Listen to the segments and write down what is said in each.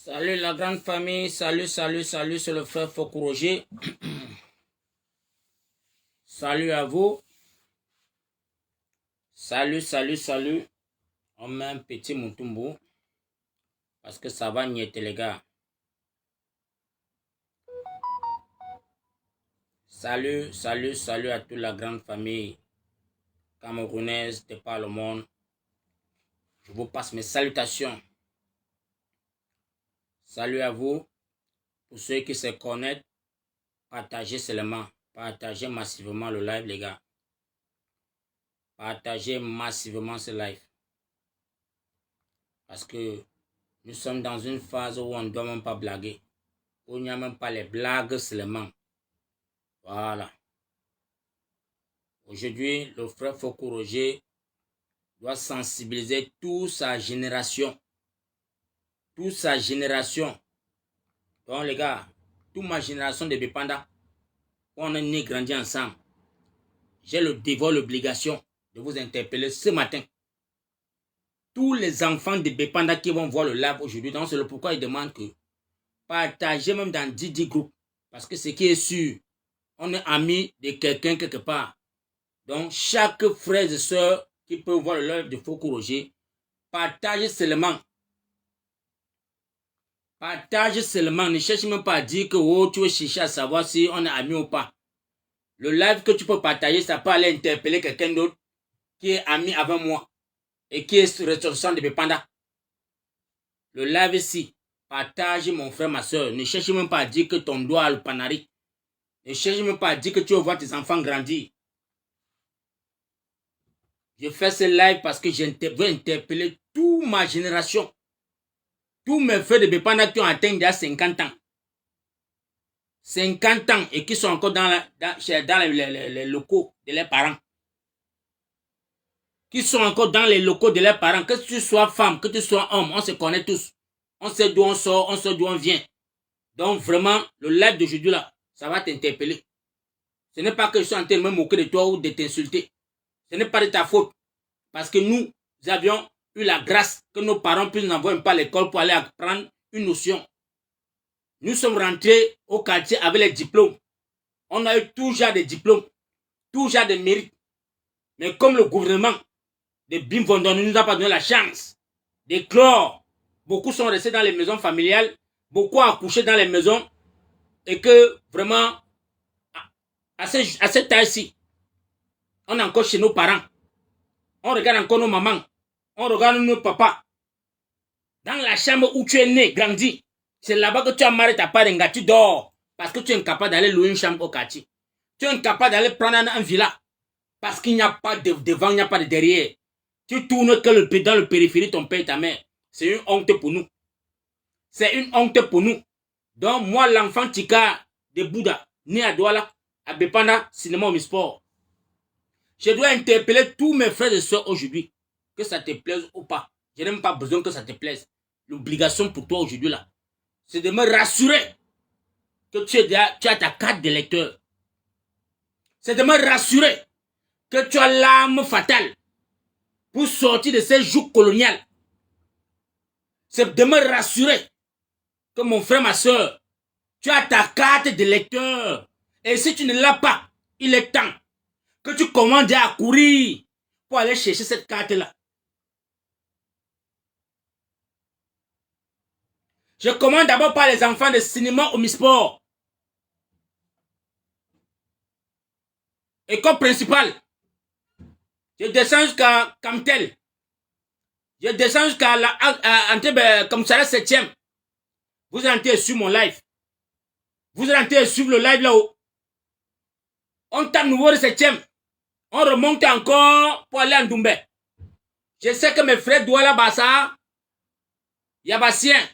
Salut la grande famille, salut, c'est le frère Foko Roger. Salut à vous. Salut. On met un petit moutumbo parce que ça va niéter les gars. Salut à toute la grande famille camerounaise de par le monde. Je vous passe mes salutations. Salut à vous. Pour ceux qui se connectent, partagez seulement. Partagez massivement le live les gars. Partagez massivement ce live. Parce que nous sommes dans une phase où on ne doit même pas blaguer. Où il n'y a même pas les blagues seulement. Voilà. Aujourd'hui, le frère Foko Roger doit sensibiliser toute sa génération. Toute sa génération. Donc les gars, toute ma génération de Bépanda, on est né grandi ensemble. J'ai le devoir, l'obligation de vous interpeller ce matin. Tous les enfants de Bépanda qui vont voir le live aujourd'hui, donc c'est le pourquoi ils demandent que partagez même dans 10 groupes. Parce que ce qui est sûr, on est amis de quelqu'un quelque part. Donc, chaque frère et soeur qui peut voir le live de Foko Roger, partagez seulement. Partage seulement. Ne cherche même pas à dire que oh, tu veux chercher à savoir si on est amis ou pas. Le live que tu peux partager, ça peut aller interpeller quelqu'un d'autre qui est ami avec moi et qui est ressortissant de Bépanda. Le live ici, partage mon frère, ma soeur. Ne cherche même pas à dire que ton doigt a le panari. Ne cherche même pas à dire que tu veux voir tes enfants grandir. Je fais ce live parce que je veux interpeller toute ma génération. Tous mes frères de Bépanda qui ont atteint déjà 50 ans. 50 ans et qui sont encore dans les locaux de leurs parents. Qui sont encore dans les locaux de leurs parents. Que tu sois femme, que tu sois homme, on se connaît tous. On sait d'où on sort, on sait d'où on vient. Donc vraiment, le live d'aujourd'hui là, ça va t'interpeller. Ce n'est pas que je suis en train de me moquer de toi ou de t'insulter. Ce n'est pas de ta faute. Parce que nous avions eu la grâce que nos parents puissent nous envoyer pas à l'école pour aller apprendre une notion. Nous sommes rentrés au quartier avec les diplômes. On a eu tout genre de diplômes, tout genre de mérites. Mais comme le gouvernement de Bim Vondon ne nous a pas donné la chance d'éclore, beaucoup sont restés dans les maisons familiales, beaucoup ont accouché dans les maisons, et que vraiment, à cette taille-ci, on est encore chez nos parents. On regarde encore nos mamans. On regarde nos papas. Dans la chambre où tu es né, grandi, c'est là-bas que tu as marré ta part d'un tu dors. Parce que tu es incapable d'aller louer une chambre au quartier. Tu es incapable d'aller prendre un villa. Parce qu'il n'y a pas de devant, il n'y a pas de derrière. Tu tournes que dans le périphérie, ton père et ta mère. C'est une honte pour nous. C'est une honte pour nous. Donc, moi, l'enfant Tika de Bouddha, né à Douala, à Bépanda, cinéma Omisport, je dois interpeller tous mes frères et soeurs aujourd'hui. Que ça te plaise ou pas. Je n'ai même pas besoin que ça te plaise. L'obligation pour toi aujourd'hui là, c'est de me rassurer que tu as ta carte de lecteur. C'est de me rassurer que tu as l'arme fatale pour sortir de ces jougs coloniales. C'est de me rassurer que mon frère, ma soeur, tu as ta carte de lecteur. Et si tu ne l'as pas, il est temps que tu commandes à courir pour aller chercher cette carte-là. Je commande d'abord par les enfants de cinéma Omisport. École principale. Je descends jusqu'à Camtel. Je descends jusqu'à commissariat 7e. Vous entrez sur mon live. Vous entrez suivre le live là-haut. On tape nouveau le 7e. On remonte encore pour aller à Ndoumbe. Je sais que mes frères Douala Bassa, Yabassien,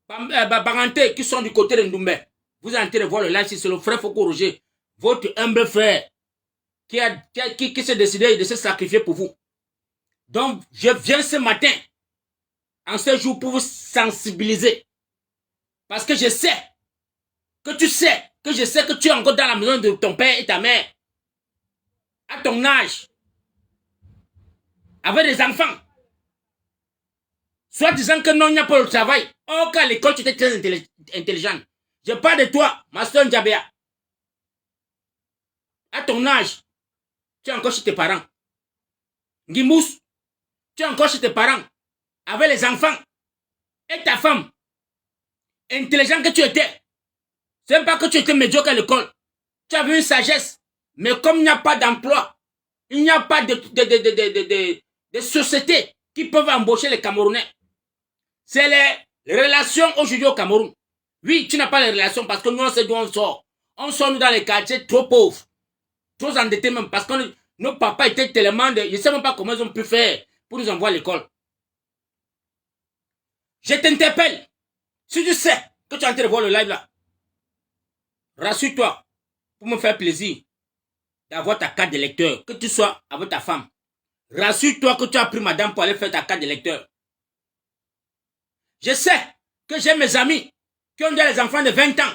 Baranté qui sont du côté de Ndoumbe. Vous entrez de voir le live, c'est le frère Foko Roger, votre humble frère, qui s'est décidé de se sacrifier pour vous. Donc, je viens ce matin, en ce jour, pour vous sensibiliser. Parce que je sais, que tu sais, que je sais que tu es encore dans la maison de ton père et ta mère. À ton âge. Avec des enfants. Soit disant que non, il n'y a pas le travail. Oh, qu'à l'école, tu étais très intelligent. Je parle de toi, ma soeur Ndiabea. À ton âge, tu es encore chez tes parents. Gimbous, tu es encore chez tes parents. Avec les enfants. Et ta femme. Intelligent que tu étais. C'est même pas que tu étais médiocre à l'école. Tu avais une sagesse. Mais comme il n'y a pas d'emploi, il n'y a pas de sociétés qui peuvent embaucher les Camerounais. C'est les relations aujourd'hui au Cameroun. Oui, tu n'as pas les relations parce que nous, on sait d'où on sort. On sort nous dans les quartiers trop pauvres. Trop endettés même parce que nos papas étaient tellement de... Je ne sais même pas comment ils ont pu faire pour nous envoyer à l'école. Je t'interpelle. Si tu sais que tu es en train de voir le live là, rassure-toi pour me faire plaisir d'avoir ta carte d'électeur, que tu sois avec ta femme. Rassure-toi que tu as pris madame pour aller faire ta carte d'électeur. Je sais que j'ai mes amis qui ont déjà les enfants de 20 ans,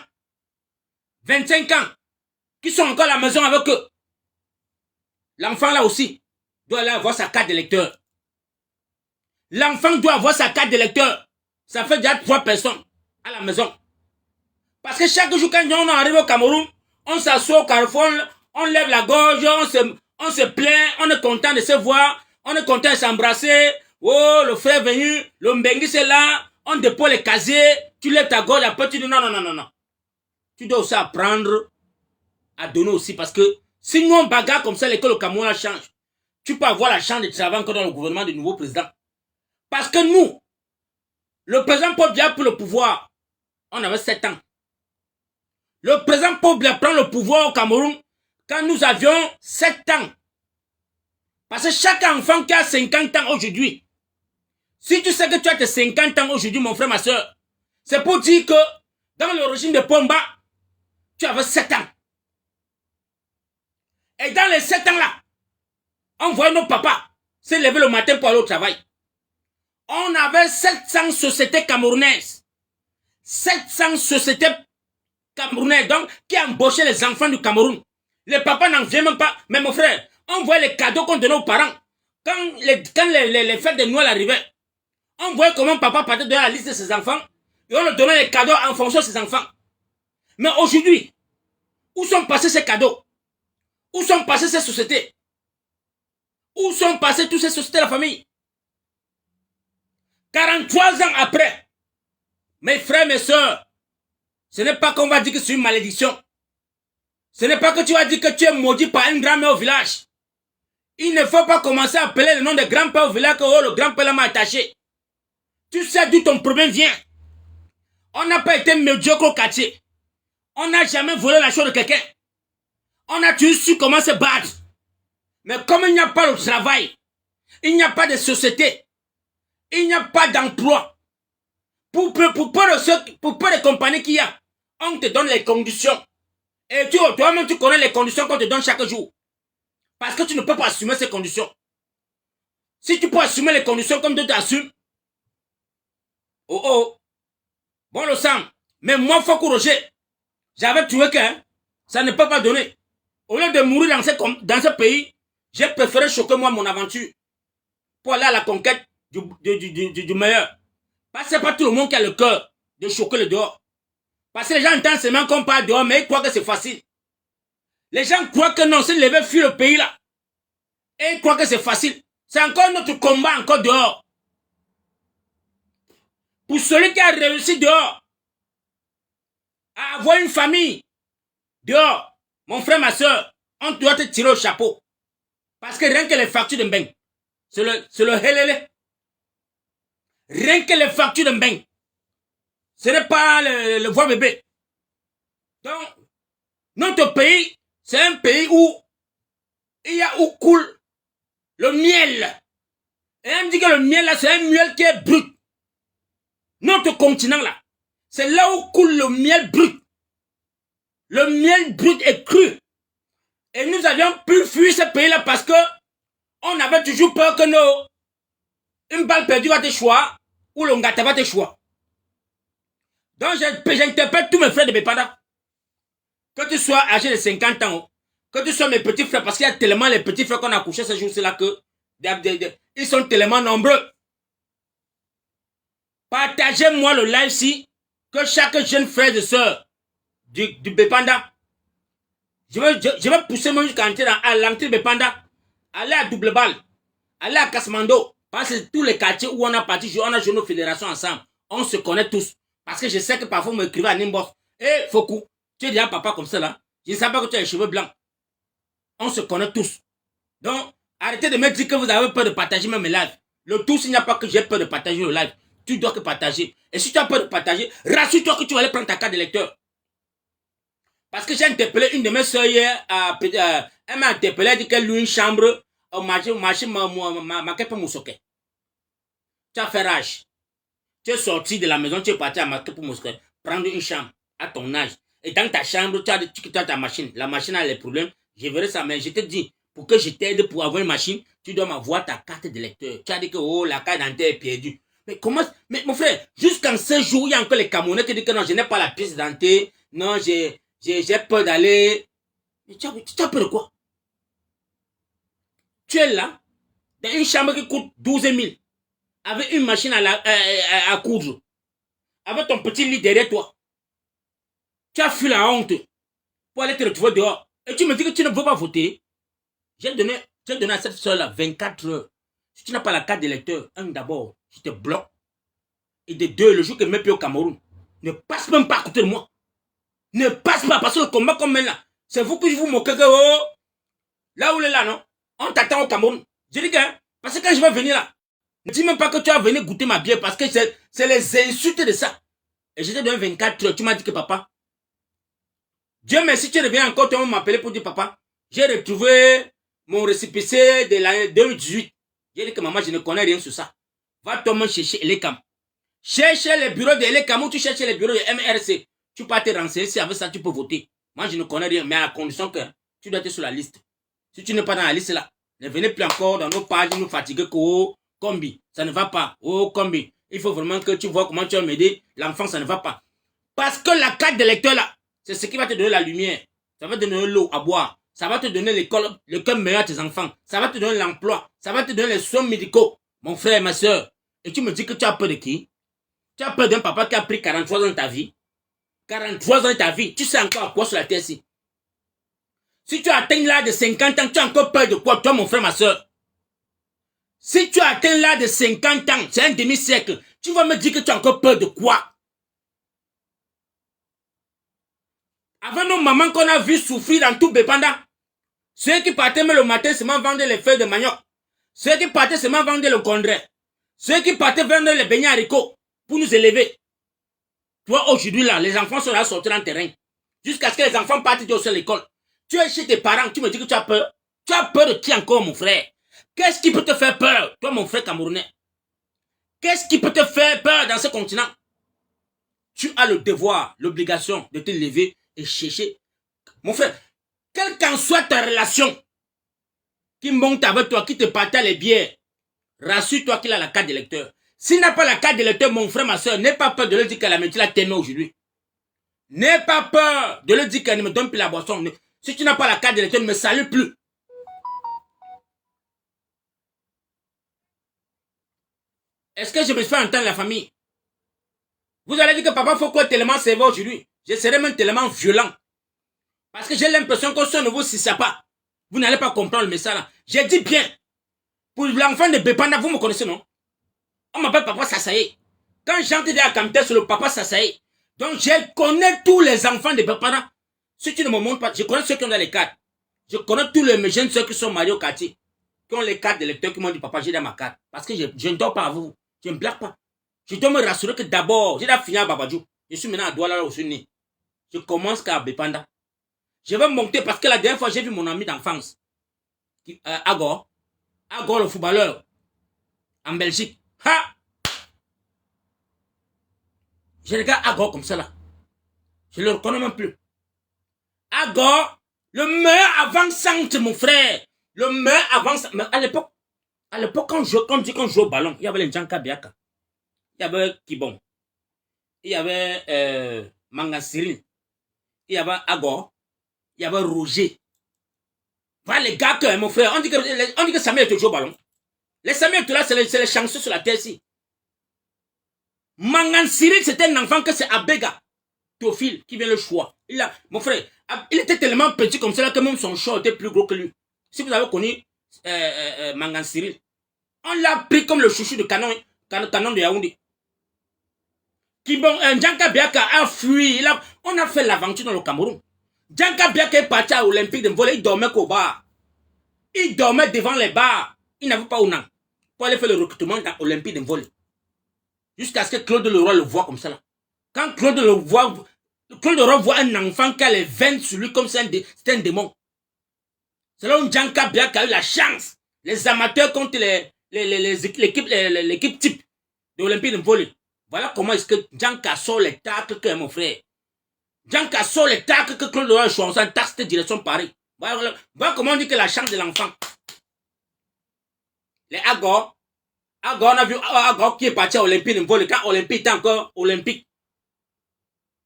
25 ans, qui sont encore à la maison avec eux. L'enfant là aussi doit aller avoir sa carte d'électeur. L'enfant doit avoir sa carte d'électeur. Ça fait déjà 3 personnes à la maison. Parce que chaque jour quand on arrive au Cameroun, on s'assoit au carrefour, on lève la gorge, on se plaint, on est content de se voir, on est content de s'embrasser. Oh, le frère est venu, le mbengi c'est là, on dépose les casiers, tu lèves ta gorge, après tu dis non. Tu dois aussi apprendre à donner aussi parce que si nous on bagarre comme ça, l'école au Cameroun change. Tu peux avoir la chance de travailler encore dans le gouvernement du nouveau président. Parce que nous, le président Paul Biya pour le pouvoir, on avait 7 ans. Le président Paul Biya prend le pouvoir au Cameroun quand nous avions 7 ans. Parce que chaque enfant qui a 50 ans aujourd'hui, si tu sais que tu as tes 50 ans aujourd'hui, mon frère, ma soeur, c'est pour dire que dans le régime de Pomba, tu avais 7 ans. Et dans les 7 ans-là, on voyait nos papas se lever le matin pour aller au travail. On avait 700 sociétés camerounaises. 700 sociétés camerounaises, donc, qui embauchaient les enfants du Cameroun. Les papas n'en viennent même pas. Mais mon frère, on voyait les cadeaux qu'on donnait aux parents. Quand les fêtes de Noël arrivaient, on voyait comment papa partait donner la liste de ses enfants et on leur donnait les cadeaux en fonction de ses enfants. Mais aujourd'hui, où sont passés ces cadeaux? Où sont passées ces sociétés? Où sont passées toutes ces sociétés de la famille? 43 ans après, mes frères, mes soeurs, ce n'est pas qu'on va dire que c'est une malédiction. Ce n'est pas que tu vas dire que tu es maudit par une grand-mère au village. Il ne faut pas commencer à appeler le nom de grand-père au village que oh, le grand-père m'a attaché. Tu sais d'où ton problème vient. On n'a pas été médiocre au quartier. On n'a jamais volé la chose de quelqu'un. On a toujours su comment se battre. Mais comme il n'y a pas de travail, il n'y a pas de société, il n'y a pas d'emploi. Pour peu de compagnies qu'il y a, on te donne les conditions. Et toi-même, tu connais les conditions qu'on te donne chaque jour. Parce que tu ne peux pas assumer ces conditions. Si tu peux assumer les conditions comme d'autres assument, bon le sang. Mais moi, Fokou Roger, j'avais trouvé que ça ne peut pas donner. Au lieu de mourir dans ce pays, j'ai préféré choquer moi mon aventure pour aller à la conquête du meilleur. Parce que c'est pas tout le monde qui a le cœur de choquer le dehors. Parce que les gens entendent seulement qu'on parle dehors, mais ils croient que c'est facile. Les gens croient que non, c'est de lever fuir le pays là. Et ils croient que c'est facile. C'est encore notre combat encore dehors. Pour celui qui a réussi dehors, à avoir une famille dehors, mon frère, ma soeur, on doit te tirer au chapeau. Parce que rien que les factures de Mbeng, c'est le helele. Rien que les factures de Mbeng, ce n'est pas le voix bébé. Donc, notre pays, c'est un pays où où coule le miel. Et on dit que le miel là, c'est un miel qui est brut. Notre continent là, c'est là où coule le miel brut. Le miel brut est cru. Et nous avions pu fuir ce pays-là parce que on avait toujours peur que une balle perdue va te choir ou le ngata va te choir. Donc j'interpelle tous mes frères de Bepanda. Que tu sois âgé de 50 ans, que tu sois mes petits frères, parce qu'il y a tellement les petits frères qu'on a couché ce jour-là que ils sont tellement nombreux. Partagez-moi le live si que chaque jeune frère et soeur du Bepanda. Je vais pousser moi jusqu'à l'entrée de Bepanda. Aller à Double Balle. Aller à Kasmando. Parce que tous les quartiers où on a parti, on a joué nos fédérations ensemble. On se connaît tous. Parce que je sais que parfois vous m'écrivez à Nimbos. Eh, Foku, tu es déjà papa comme ça là. Je ne sais pas que tu as les cheveux blancs. On se connaît tous. Donc, arrêtez de me dire que vous avez peur de partager même mes lives. Le tout, s'il n'y a pas que j'ai peur de partager le live. Tu dois que partager. Et si tu as peur de partager, rassure-toi que tu vas aller prendre ta carte de lecteur. Parce que j'ai interpellé une de mes soeurs hier. Elle m'a interpellé, elle dit qu'elle loue une chambre au marché Makepe Moussoke. Tu as fait rage. Tu es sorti de la maison, tu es parti à Makepe Moussoke. Prendre une chambre à ton âge. Et dans ta chambre, tu as ta machine. La machine a les problèmes. Je verrai ça, mais je te dis, pour que je t'aide pour avoir une machine, tu dois m'avoir ta carte de lecteur. Tu as dit que oh, la carte d'identité est perdue. Mais comment? Mais mon frère, jusqu'en ce jour, il y a encore les Camerounais qui disent que non, je n'ai pas la pièce d'identité. Non, j'ai peur d'aller. Mais tu as peur de quoi? Tu es là, dans une chambre qui coûte 12 000, avec une machine à coudre, avec ton petit lit derrière toi. Tu as fui la honte pour aller te retrouver dehors. Et tu me dis que tu ne veux pas voter. J'ai donné à cette soeur-là 24 heures. Si tu n'as pas la carte d'électeur, d'abord, je te bloque. Et de deux, le jour que je me paye au Cameroun, ne passe même pas à côté de moi. Ne passe pas, parce que le combat qu'on mène là, c'est vous que je vous moque que oh, là où il est là, non? On t'attend au Cameroun. Je dis que, parce que quand je vais venir là, ne dis même pas que tu vas venir goûter ma bière, parce que c'est les insultes de ça. Et je t'ai donné 24 heures, tu m'as dit que papa, Dieu merci, tu reviens encore, tu vas m'appeler pour dire papa, j'ai retrouvé mon récépissé de l'année 2018. J'ai dit que maman, je ne connais rien sur ça. Va toi-même chercher Elekam. Cherchez les bureaux de Elekam ou tu cherches les bureaux de MRC. Tu peux te renseigner si avec ça tu peux voter. Moi, je ne connais rien, mais à condition que tu dois être sur la liste. Si tu n'es pas dans la liste là, ne venez plus encore dans nos pages nous fatiguer que oh, Combi, ça ne va pas. Oh, Combi, il faut vraiment que tu vois comment tu vas m'aider. L'enfant, ça ne va pas. Parce que la carte de lecteur là, c'est ce qui va te donner la lumière. Ça va te donner l'eau à boire. Ça va te donner l'école, le cœur meilleur à tes enfants. Ça va te donner l'emploi. Ça va te donner les soins médicaux. Mon frère et ma soeur. Et tu me dis que tu as peur de qui? Tu as peur d'un papa qui a pris 43 ans de ta vie. 43 ans de ta vie. Tu sais encore à quoi sur la terre ici? Si tu atteins l'âge de 50 ans, tu as encore peur de quoi, toi, mon frère, ma soeur? Si tu atteins l'âge de 50 ans, c'est un demi-siècle, tu vas me dire que tu as encore peur de quoi? Avant nos mamans qu'on a vu souffrir dans tout Bepanda, ceux qui partaient le matin seulement vendre les feuilles de manioc, ceux qui partaient seulement vendre le condré, ceux qui partaient vendre les beignets haricots pour nous élever. Toi, aujourd'hui, là, les enfants sont là sortis dans le terrain. Jusqu'à ce que les enfants partent à l'école. Tu es chez tes parents, tu me dis que tu as peur. Tu as peur de qui encore, mon frère? Qu'est-ce qui peut te faire peur, toi, mon frère camerounais? Qu'est-ce qui peut te faire peur dans ce continent? Tu as le devoir, l'obligation de te lever et chercher. Mon frère, quelle qu'en soit ta relation qui monte avec toi, qui te partage les bières, rassure-toi qu'il a la carte d'électeur. S'il n'a pas la carte d'électeur, mon frère, ma soeur, n'aie pas peur de lui dire qu'elle a menti la t'aimé aujourd'hui. N'aie pas peur de lui dire qu'elle ne me donne plus la boisson. Si tu n'as pas la carte d'électeur, ne me salue plus. Est-ce que je me fais entendre la famille? Vous allez dire que papa faut quoi tellement sévère aujourd'hui. Je serai même tellement violent. Parce que j'ai l'impression que ça ne vous si ça pas. Vous n'allez pas comprendre le message là. J'ai dit bien. Pour l'enfant de Bepanda, vous me connaissez, non? On m'appelle papa Sassaye. Quand j'entre à Kamte sur le papa Sassaye, donc je connais tous les enfants de Bepanda. Si tu ne me montres pas, je connais ceux qui ont dans les cartes. Je connais tous les jeunes ceux qui sont mariés au quartier. Qui ont les cartes de lecteurs qui m'ont dit papa, j'ai dans ma carte. Parce que je ne dors pas à vous. Je ne blague pas. Je dois me rassurer que d'abord, j'ai fini à Babadjou. Je suis maintenant à Douala où je suis né. Je commence qu'à Bepanda. Je vais monter parce que la dernière fois, j'ai vu mon ami d'enfance. Agor. Agor, le footballeur. En Belgique. Ha! Je regarde Agor comme ça là. Je ne le reconnais même plus. Agor, le meilleur avant-centre, mon frère. Le meilleur avant-centre. Mais à l'époque, quand on dit qu'on joue au ballon, il y avait les Djanka Biaka. Il y avait Kibon. Il y avait Mangasirine. Il y avait Agor. Il y avait Roger. Voilà les gars que, mon frère, on dit que Samuel est toujours au ballon. Les Samuel, tout là, c'est les chanceux sur la terre ici. Mangan Cyril, c'est un enfant que c'est Abega, Théophile, qui vient le choix. Mon frère, il était tellement petit comme ça que même son choix était plus gros que lui. Si vous avez connu Mangan Cyril, on l'a pris comme le chouchou de canon de Yaoundé. Djanka Biaka a fui. On a fait l'aventure dans le Cameroun. Djanka Biaka est parti à l'Olympique de voler. Il dormait qu'au bar. Il dormait devant les bars. Il n'avait pas où non. Pour aller faire le recrutement dans l'Olympique de voler. Jusqu'à ce que Claude Leroy le voit comme ça là. Quand Claude Leroy voit un enfant qui a les veines sur lui comme c'est un démon. C'est là où Djanka Biaka a eu la chance. Les amateurs contre l'équipe type de l'Olympique de volley. Voilà comment est-ce que Djanka sort les tacles que mon frère. Djanka sort les tacles que Claude Leroy a choisi en taxe de direction Paris. Voilà comment on dit que la chance de l'enfant. Les Agor, on a vu Agor qui est parti à Olympique de volley. Quand Olympique était encore olympique.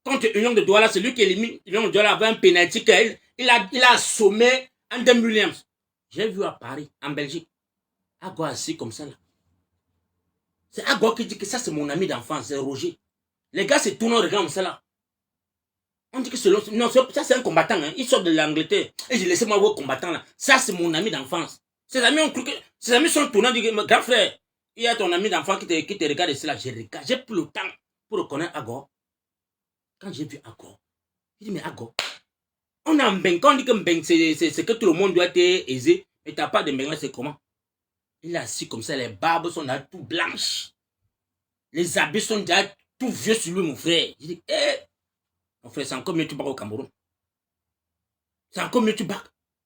Contre Union de Douala, c'est lui qui élimine Union de Douala avec un pénalty qu'il a assommé Andem Williams. J'ai vu à Paris, en Belgique. Agor assis comme ça là. C'est Agor qui dit que ça c'est mon ami d'enfance, c'est Roger. Les gars se tournent, regardent comme ça là. On dit que ça c'est un combattant, hein. Il sort de l'Angleterre. Et j'ai laissé moi voir combattant là. Ça c'est mon ami d'enfance. Ses amis sont tournants, disent, grand frère, il y a ton ami d'enfance qui te regarde ici là. J'ai plus le temps pour reconnaître Agor. Quand j'ai vu Agor, j'ai dit mais Agor, on a un Mbeng, quand on dit que Mbeng c'est que tout le monde doit être aisé, mais t'as pas de Mbeng là, c'est comment? Il est assis comme ça, les barbes sont là tout blanches. Les habits sont déjà tout vieux sur lui, mon frère. J'ai dit, mon frère, c'est encore mieux tu bats au Cameroun. C'est encore mieux tu bats.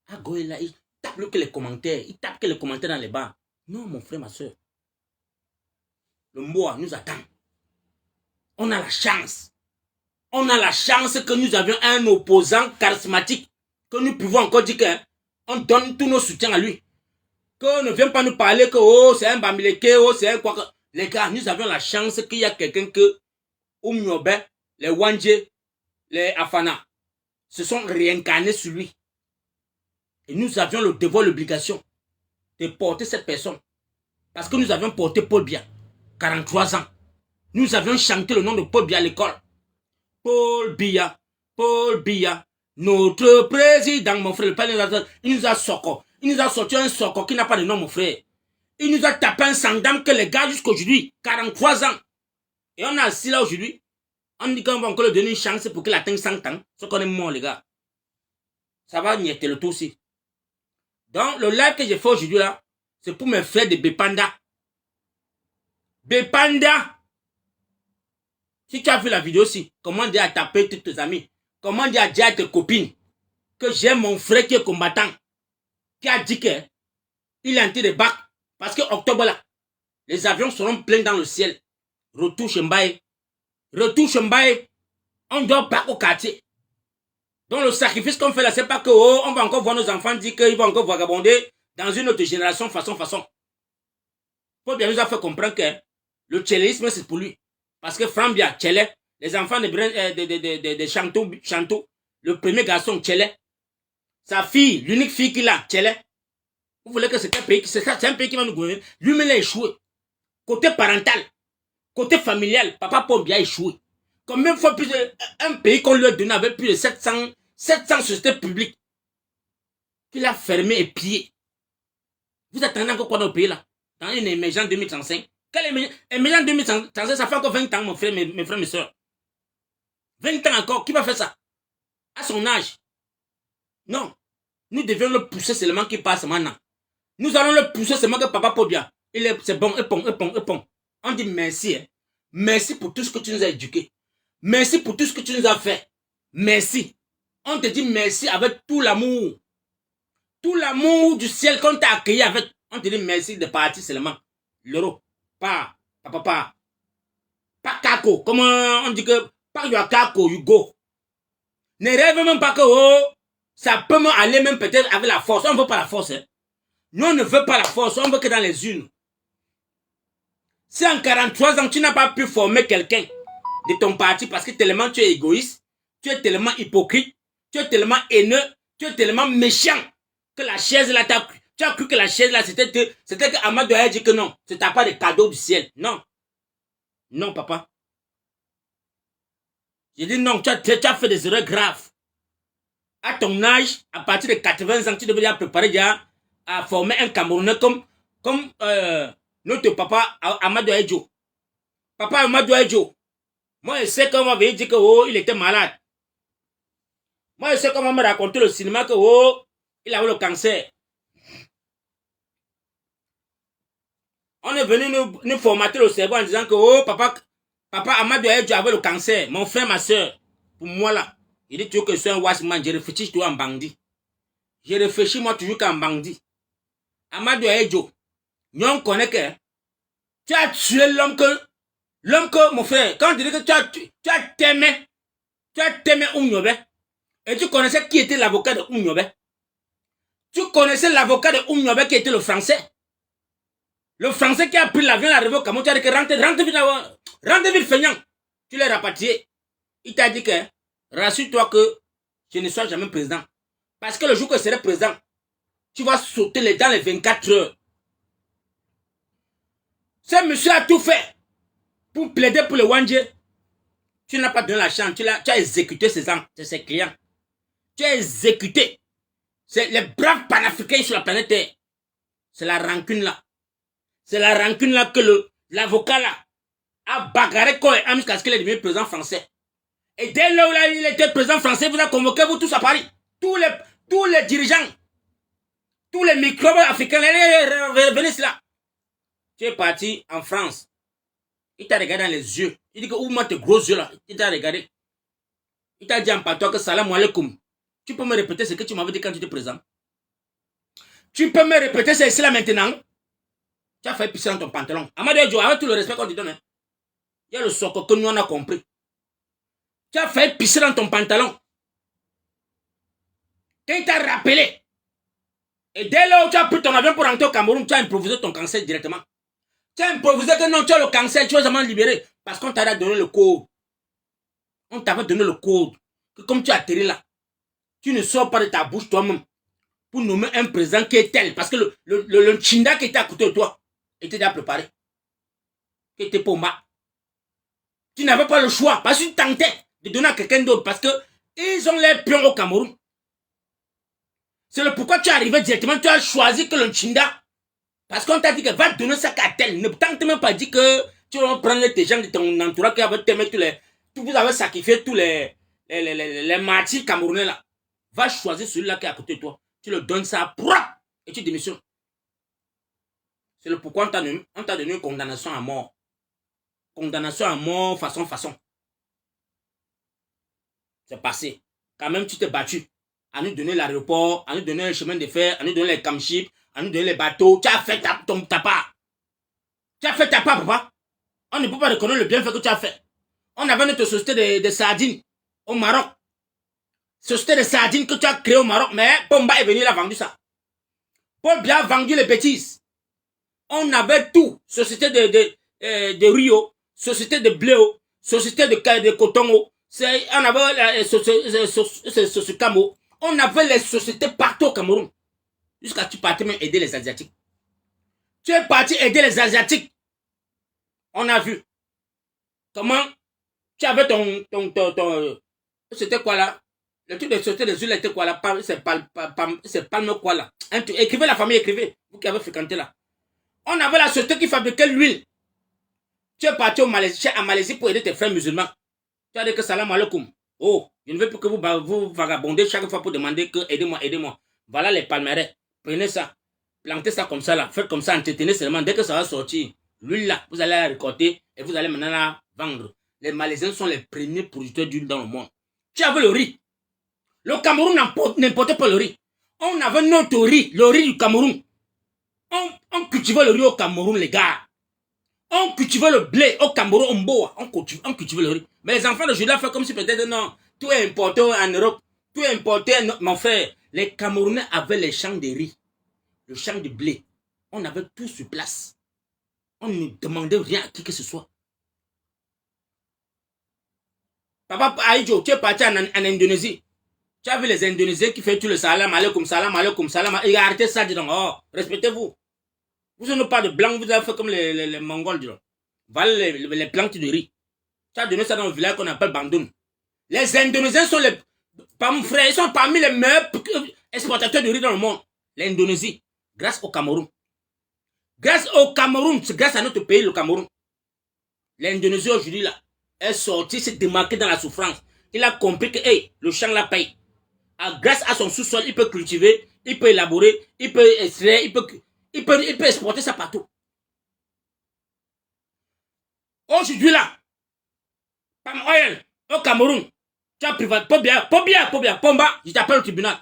Agor est là, il tape que les commentaires. Il tape que les commentaires dans les bars. Non, mon frère, ma soeur. Le Moa nous attend. On a la chance. On a la chance que nous avions un opposant charismatique. Que nous pouvons encore dire qu'on donne tous nos soutiens à lui. Qu'on ne vient pas nous parler que c'est un Bamileke, c'est un quoi. Les gars, nous avions la chance qu'il y a quelqu'un que Oumyobe, les Wanje, les Afana se sont réincarnés sur lui. Et nous avions le devoir, l'obligation de porter cette personne. Parce que nous avions porté Paul Biya, 43 ans. Nous avions chanté le nom de Paul Biya à l'école. Paul Biya, notre président, mon frère, il nous a sorti. Il nous a sorti un soko qui n'a pas de nom, mon frère. Il nous a tapé un sangdam que les gars jusqu'à aujourd'hui, 43 ans. Et on est assis là aujourd'hui. On dit qu'on va encore lui donner une chance pour qu'il atteigne 100 ans. Ce qu'on est mort, les gars. Ça va niéter le tout aussi. Donc, le live que j'ai fait aujourd'hui là, c'est pour mes frères de Bepanda. Bepanda. Si tu as vu la vidéo aussi, comment dire à taper tous tes amis, comment dire à dire à tes copines que j'ai mon frère qui est combattant, qui a dit qu'il est en train de battre. Parce que octobre là, les avions seront pleins dans le ciel. Retour Mbaye. On doit battre au quartier. Donc le sacrifice qu'on fait là, c'est pas que on va encore voir nos enfants dire qu'ils vont encore vagabonder dans une autre génération façon. Paul Biya nous a fait comprendre que le tchéléisme c'est pour lui. Parce que Frambia, Tchélé, les enfants de Chantou, le premier garçon, Tchélé, sa fille, l'unique fille qu'il a, Tchélé, vous voulez que c'est un pays qui va nous gouverner. Lui-même a échoué. Côté parental, côté familial, papa Paul Biya a échoué. Combien de fois plus un pays qu'on lui a donné avec plus de 700 sociétés publiques qu'il a fermé et pillé. Vous attendez encore quoi dans le pays là? Dans une émergence 2035. Quelle émergence 2035, ça fait encore 20 ans, mon frère, mes frères, mes soeurs. 20 ans encore, qui va faire ça? À son âge. Non. Nous devions le pousser seulement qu'il passe maintenant. Nous allons le pousser seulement que papa Paul Biya. C'est bon, épon. On dit merci. Hein. Merci pour tout ce que tu nous as éduqués. Merci pour tout ce que tu nous as fait. Merci. On te dit merci avec tout l'amour. Tout l'amour du ciel qu'on t'a accueilli avec. On te dit merci de partir seulement. L'euro. Pas kako. Comment on dit que pas you kako, you go. Ne rêve même pas que ça peut même aller même peut-être avec la force. On ne veut pas la force. Hein. Nous, on ne veut pas la force. On veut que dans les urnes. Si en 43 ans, tu n'as pas pu former quelqu'un de ton parti parce que tellement tu es égoïste, tu es tellement hypocrite, tu es tellement haineux, tu es tellement méchant que la chaise là, tu as cru que la chaise là, c'était que Amadou a dit que non, tu n'as pas de cadeau du ciel. Non. Non, papa. J'ai dit non, tu as fait des erreurs graves. À ton âge, à partir de 80 ans, tu devrais déjà préparer déjà à former un Camerounais comme notre papa Amadou Edjo. Papa Amadou Edjo. Moi, je sais qu'on m'avait dit que oh, il était malade. Moi, je sais qu'on m'a raconté le cinéma que oh, il avait le cancer. On est venu nous formater le cerveau en disant que oh, papa Amadou Edjo avait le cancer. Mon frère, ma soeur, pour moi là. Il dit toujours que je suis un wasman, je réfléchis toujours en bandit. Je réfléchis moi toujours qu'en bandit. Amadou Edjo, nous on connaît que tu as tué l'homme que, mon frère, quand tu dis que tu as t'aimé Oumniobe, et tu connaissais qui était l'avocat de Oumniobe. Tu connaissais l'avocat de Oumniobe qui était le français. Le français qui a pris l'avion arrivé au Cameroun, tu as dit que rentre vite feignant. Tu l'as rapatrié. Il t'a dit que rassure-toi que je ne sois jamais président. Parce que le jour que je serai président, tu vas sauter dans les 24 heures. Ce monsieur a tout fait pour plaider pour le Wandje. Tu n'as pas donné la chance, tu as exécuté ses clients. Tu as exécuté. C'est les braves panafricains sur la planète Terre. C'est la rancune là. C'est la rancune là que l'avocat là a bagarré quoi jusqu'à ce qu'il est devenu président français. Et dès là où il était président français, vous avez convoqué vous tous à Paris. Tous les dirigeants, tous les microbes africains, venez là. Tu es parti en France. Il t'a regardé dans les yeux. Il dit que ouvre-moi tes gros yeux là. Il t'a regardé. Il t'a dit en patois que salam alaikum. Tu peux me répéter ce que tu m'avais dit quand tu étais présent? Tu peux me répéter c'est là maintenant? Tu as fait pisser dans ton pantalon. Amadou Edjo, avec tout le respect qu'on te donne. Il y a le socle que nous on a compris. Tu as fait pisser dans ton pantalon. Quand il t'a rappelé. Et dès là où tu as pris ton avion pour rentrer au Cameroun, tu as improvisé ton cancer directement. Tu as improvisé que non, tu as le cancer, tu vas jamais libérer. Parce qu'on t'a donné le code. On t'avait donné le code. Que comme tu as atterri là, tu ne sors pas de ta bouche toi-même pour nommer un président qui est tel. Parce que le Chinda qui était à côté de toi était déjà préparé. Qui était pour moi. Tu n'avais pas le choix. Parce que tu tentais de donner à quelqu'un d'autre. Parce que ils ont les pions au Cameroun. C'est le pourquoi tu es arrivé directement. Tu as choisi que le Chinda. Parce qu'on t'a dit que va donner ça à tel. Ne tente même pas dit que tu vas prendre tes gens de ton entourage qui avaient t'aimer vous avez sacrifié tous les martyrs camerounais là. Va choisir celui-là qui est à côté de toi. Tu le donnes ça propre et tu démissionnes. C'est le pourquoi on t'a donné une condamnation à mort. Condamnation à mort façon. C'est passé. Quand même tu t'es battu. À nous donner l'aéroport, à nous donner le chemin de fer, à nous donner les camships, à nous donner les bateaux. Tu as fait ta part. Tu as fait ta part, papa. On ne peut pas reconnaître le bienfait que tu as fait. On avait notre société de sardines au Maroc. Société de sardines que tu as créée au Maroc. Mais Pomba est venu, il a vendu ça. Paul Biya a vendu les bêtises. On avait tout. Société de Rio, société de Bléo, société de coton. On avait ce Camo. On avait les sociétés partout au Cameroun. Jusqu'à ce que tu partais même aider les Asiatiques. Tu es parti aider les Asiatiques. On a vu. Comment tu avais c'était quoi là? Le truc de société des huiles était quoi là? C'est palme quoi là? Écrivez la famille, écrivez. Vous qui avez fréquenté là. On avait la société qui fabriquait l'huile. Tu es parti à Malaisie pour aider tes frères musulmans. Tu as dit que salam alaikum. Oh, je ne veux plus que vous vagabondez chaque fois pour demander que aidez-moi. Voilà les palmeraies. Prenez ça. Plantez ça comme ça là. Faites comme ça, entretenez seulement. Dès que ça va sortir, l'huile là, vous allez la récolter et vous allez maintenant la vendre. Les Malaisiens sont les premiers producteurs d'huile dans le monde. Tu avais le riz. Le Cameroun n'importait pas le riz. On avait notre riz, le riz du Cameroun. On cultivait le riz au Cameroun, les gars. On cultivait le blé au Cameroun, au Mboa. On cultivait le riz. Mais les enfants de Judas font comme si peut-être non, tout est importé en Europe. Tout est importé, mon frère. Les Camerounais avaient les champs de riz, le champ de blé. On avait tout sur place. On ne demandait rien à qui que ce soit. Papa Aïdjo, tu es parti en Indonésie. Tu as vu les Indonésiens qui font tout le salam alaikum. Et arrêtez ça, dis donc. Oh, respectez-vous. Vous n'avez pas de blanc, vous avez fait comme les Mongols, dis donc. Voilà les plantes de riz. Tu as donné ça dans le village qu'on appelle Bandoun. Les Indonésiens sont les... Frère, ils sont parmi les meilleurs exportateurs de riz dans le monde. L'Indonésie, grâce au Cameroun. Grâce au Cameroun, c'est grâce à notre pays, le Cameroun. L'Indonésie aujourd'hui, là, est sortie, s'est démarquée dans la souffrance. Il a compris que hey, le champ la paye. Grâce à son sous-sol, il peut cultiver, il peut élaborer, il peut extraire, il peut exporter ça partout. Aujourd'hui, là, Palm Oil, au Cameroun, tu as privatisé, Pomba, je t'appelle au tribunal.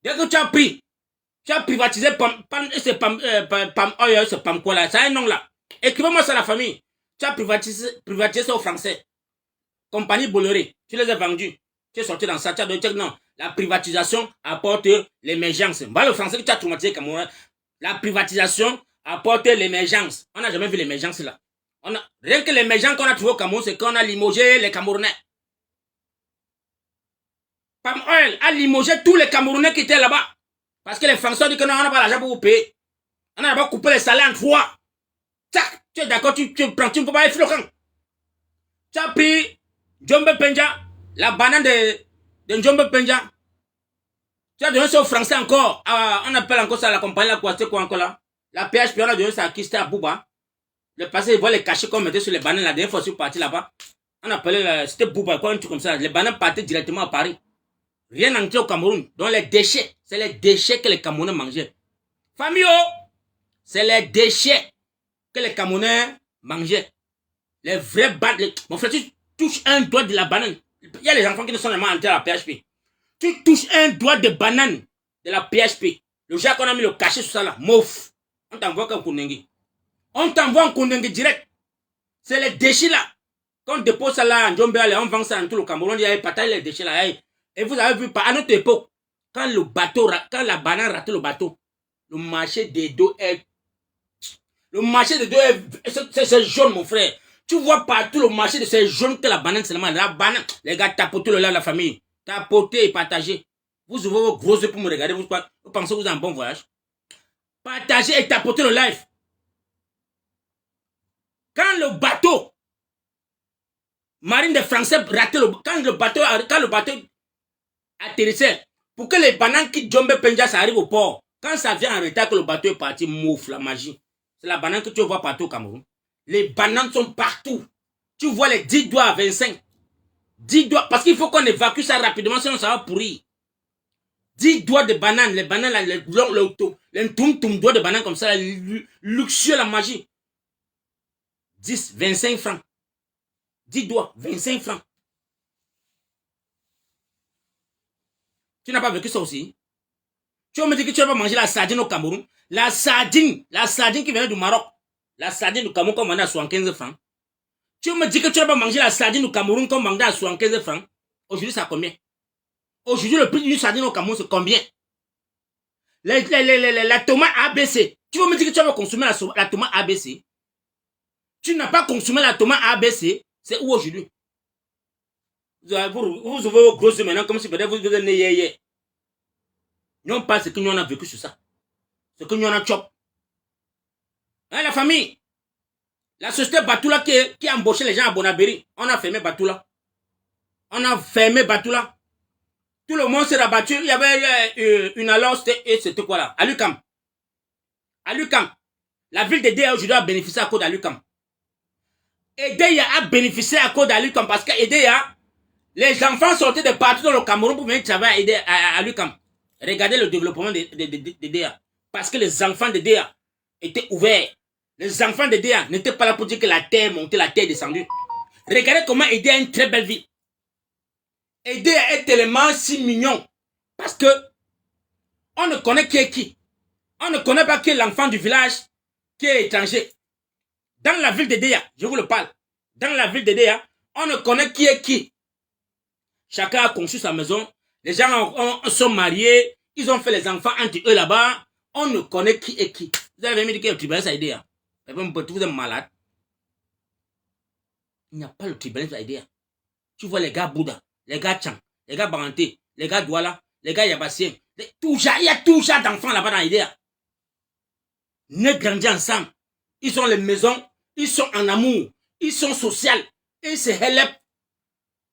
Dès que tu as privatisé Palm Oil, c'est Palm quoi là, ça a un nom là. Écrivez-moi ça à la famille. Tu as privatisé ça aux Français. Compagnie Bolloré, tu les as vendus. Tu es sorti dans ça, tu as dit non. La privatisation apporte l'émergence. Voilà le français que tu as traumatisé Cameroun. La privatisation apporte l'émergence. On n'a jamais vu l'émergence là. Rien que l'émergence qu'on a trouvé au Cameroun, c'est qu'on a limogé les Camerounais. Palm Oil a limogé tous les Camerounais qui étaient là-bas. Parce que les Français ont dit que non, on n'a pas l'argent pour vous payer. On a d'abord coupé les salaires en 3. Tac, tu es d'accord, tu prends, tu ne peux pas être flocant. Tu as pris Djombe Penja, la banane de Djombe Penja. Tu as donné ça aux Français encore. On appelle encore ça la compagnie, la quoi, c'est quoi encore là? La PHP, on a donné ça à qui? C'était à Bouba. Le passé, ils voient les cachets qu'on mettait sur les bananes. La dernière fois, je suis parti là-bas. On appelait, c'était Bouba, quoi, un truc comme ça. Les bananes partaient directement à Paris. Rien n'entrait au Cameroun. Donc les déchets, c'est les déchets que les Camerounais mangeaient. Famille, c'est les déchets que les Camerounais mangeaient. Les vrais bananes. Mon frère, tu touches un doigt de la banane. Il y a les enfants qui ne sont jamais entrés à la PHP. Tu touches un doigt de banane de la PHP. Le jour qu'on a mis le cachet sur ça là, mouf. On t'envoie comme Koundengui. On t'envoie en Koundengui direct. C'est les déchets là. Quand on dépose ça là en Djombe, on vend ça dans tout le Cameroun, il y a partage les déchets là. Et vous avez vu, à notre époque, quand la banane rate le bateau, le marché des dos est... Le marché des dos c'est jaune, mon frère. Tu vois partout le marché de ces jaunes que la banane seulement. La banane, les gars, tapotez le là, la famille. Tapotez et partagez. Vous ouvrez vos gros yeux pour me regarder. Vous pensez que vous avez un bon voyage. Partagez et tapotez le live. Quand le bateau, marine des Français ratait quand le bateau atterrissait, pour que les bananes qui Djombe Penja, ça arrive au port. Quand ça vient en retard, que le bateau est parti, mouf, la magie. C'est la banane que tu vois partout au Cameroun. Les bananes sont partout. Tu vois les 10 doigts à 25. 10 doigts, parce qu'il faut qu'on évacue ça rapidement, sinon ça va pourrir. 10 doigts de banane, les bananes, les toum doigts de banane comme ça, luxueux la magie. 10, 25 francs. 10 doigts, 25 francs. Tu n'as pas vécu ça aussi? Tu vas me dire que tu vas pas manger la sardine au Cameroun? La sardine qui vient du Maroc. La sardine du Cameroun qu'on vendait à 75 francs. Tu vas me dire que tu vas pas manger la sardine du Cameroun qu'on vendait à 75 francs. Aujourd'hui, ça combien? Aujourd'hui, le prix d'une sardine au Cameroun, c'est combien? La tomate ABC. Tu vas me dire que tu vas consommer la tomate ABC? Tu n'as pas consommé la tomate ABC? C'est où aujourd'hui? Vous ouvrez vos grosses yeux maintenant comme si peut-être vous êtes né. Non pas ce que nous on a vécu sur ça. Ce que nous on a chop. Hein, la famille? La société Batoula qui a embauché les gens à Bonabéry. On a fermé Batoula. On a fermé Batoula. Tout le monde s'est rabattu. Il y avait une alliance. C'était quoi là? Alukam. Alukam. La ville de Déa aujourd'hui a bénéficié à cause d'Alukam. Edea a bénéficié à cause d'Alukam parce que Edea, les enfants sortaient de partout dans le Cameroun pour venir travailler à Alukam. Regardez le développement de Déa. Parce que les enfants de Déa étaient ouverts. Les enfants de Déa n'étaient pas là pour dire que la terre montait, la terre descendue. Regardez comment Edea a une très belle vie. Edea est tellement si mignon. Parce que on ne connaît qui est qui. On ne connaît pas qui est l'enfant du village qui est étranger. Dans la ville de Déa, je vous le parle. Dans la ville de Déa, on ne connaît qui est qui. Chacun a conçu sa maison. Les gens sont mariés. Ils ont fait les enfants entre eux là-bas. On ne connaît qui est qui. Vous avez mis que le tribunal ça Déa. Vous êtes malade. Il n'y a pas le tribunal ça Déa. Tu vois les gars Bouddha, les gars Chang, les gars Baranté, les gars Douala, les gars Yabassien. Il y a tout genre d'enfants là-bas dans Déa. Nés grandis ensemble. Ils ont les maisons. Ils sont en amour. Ils sont sociaux. Et c'est help.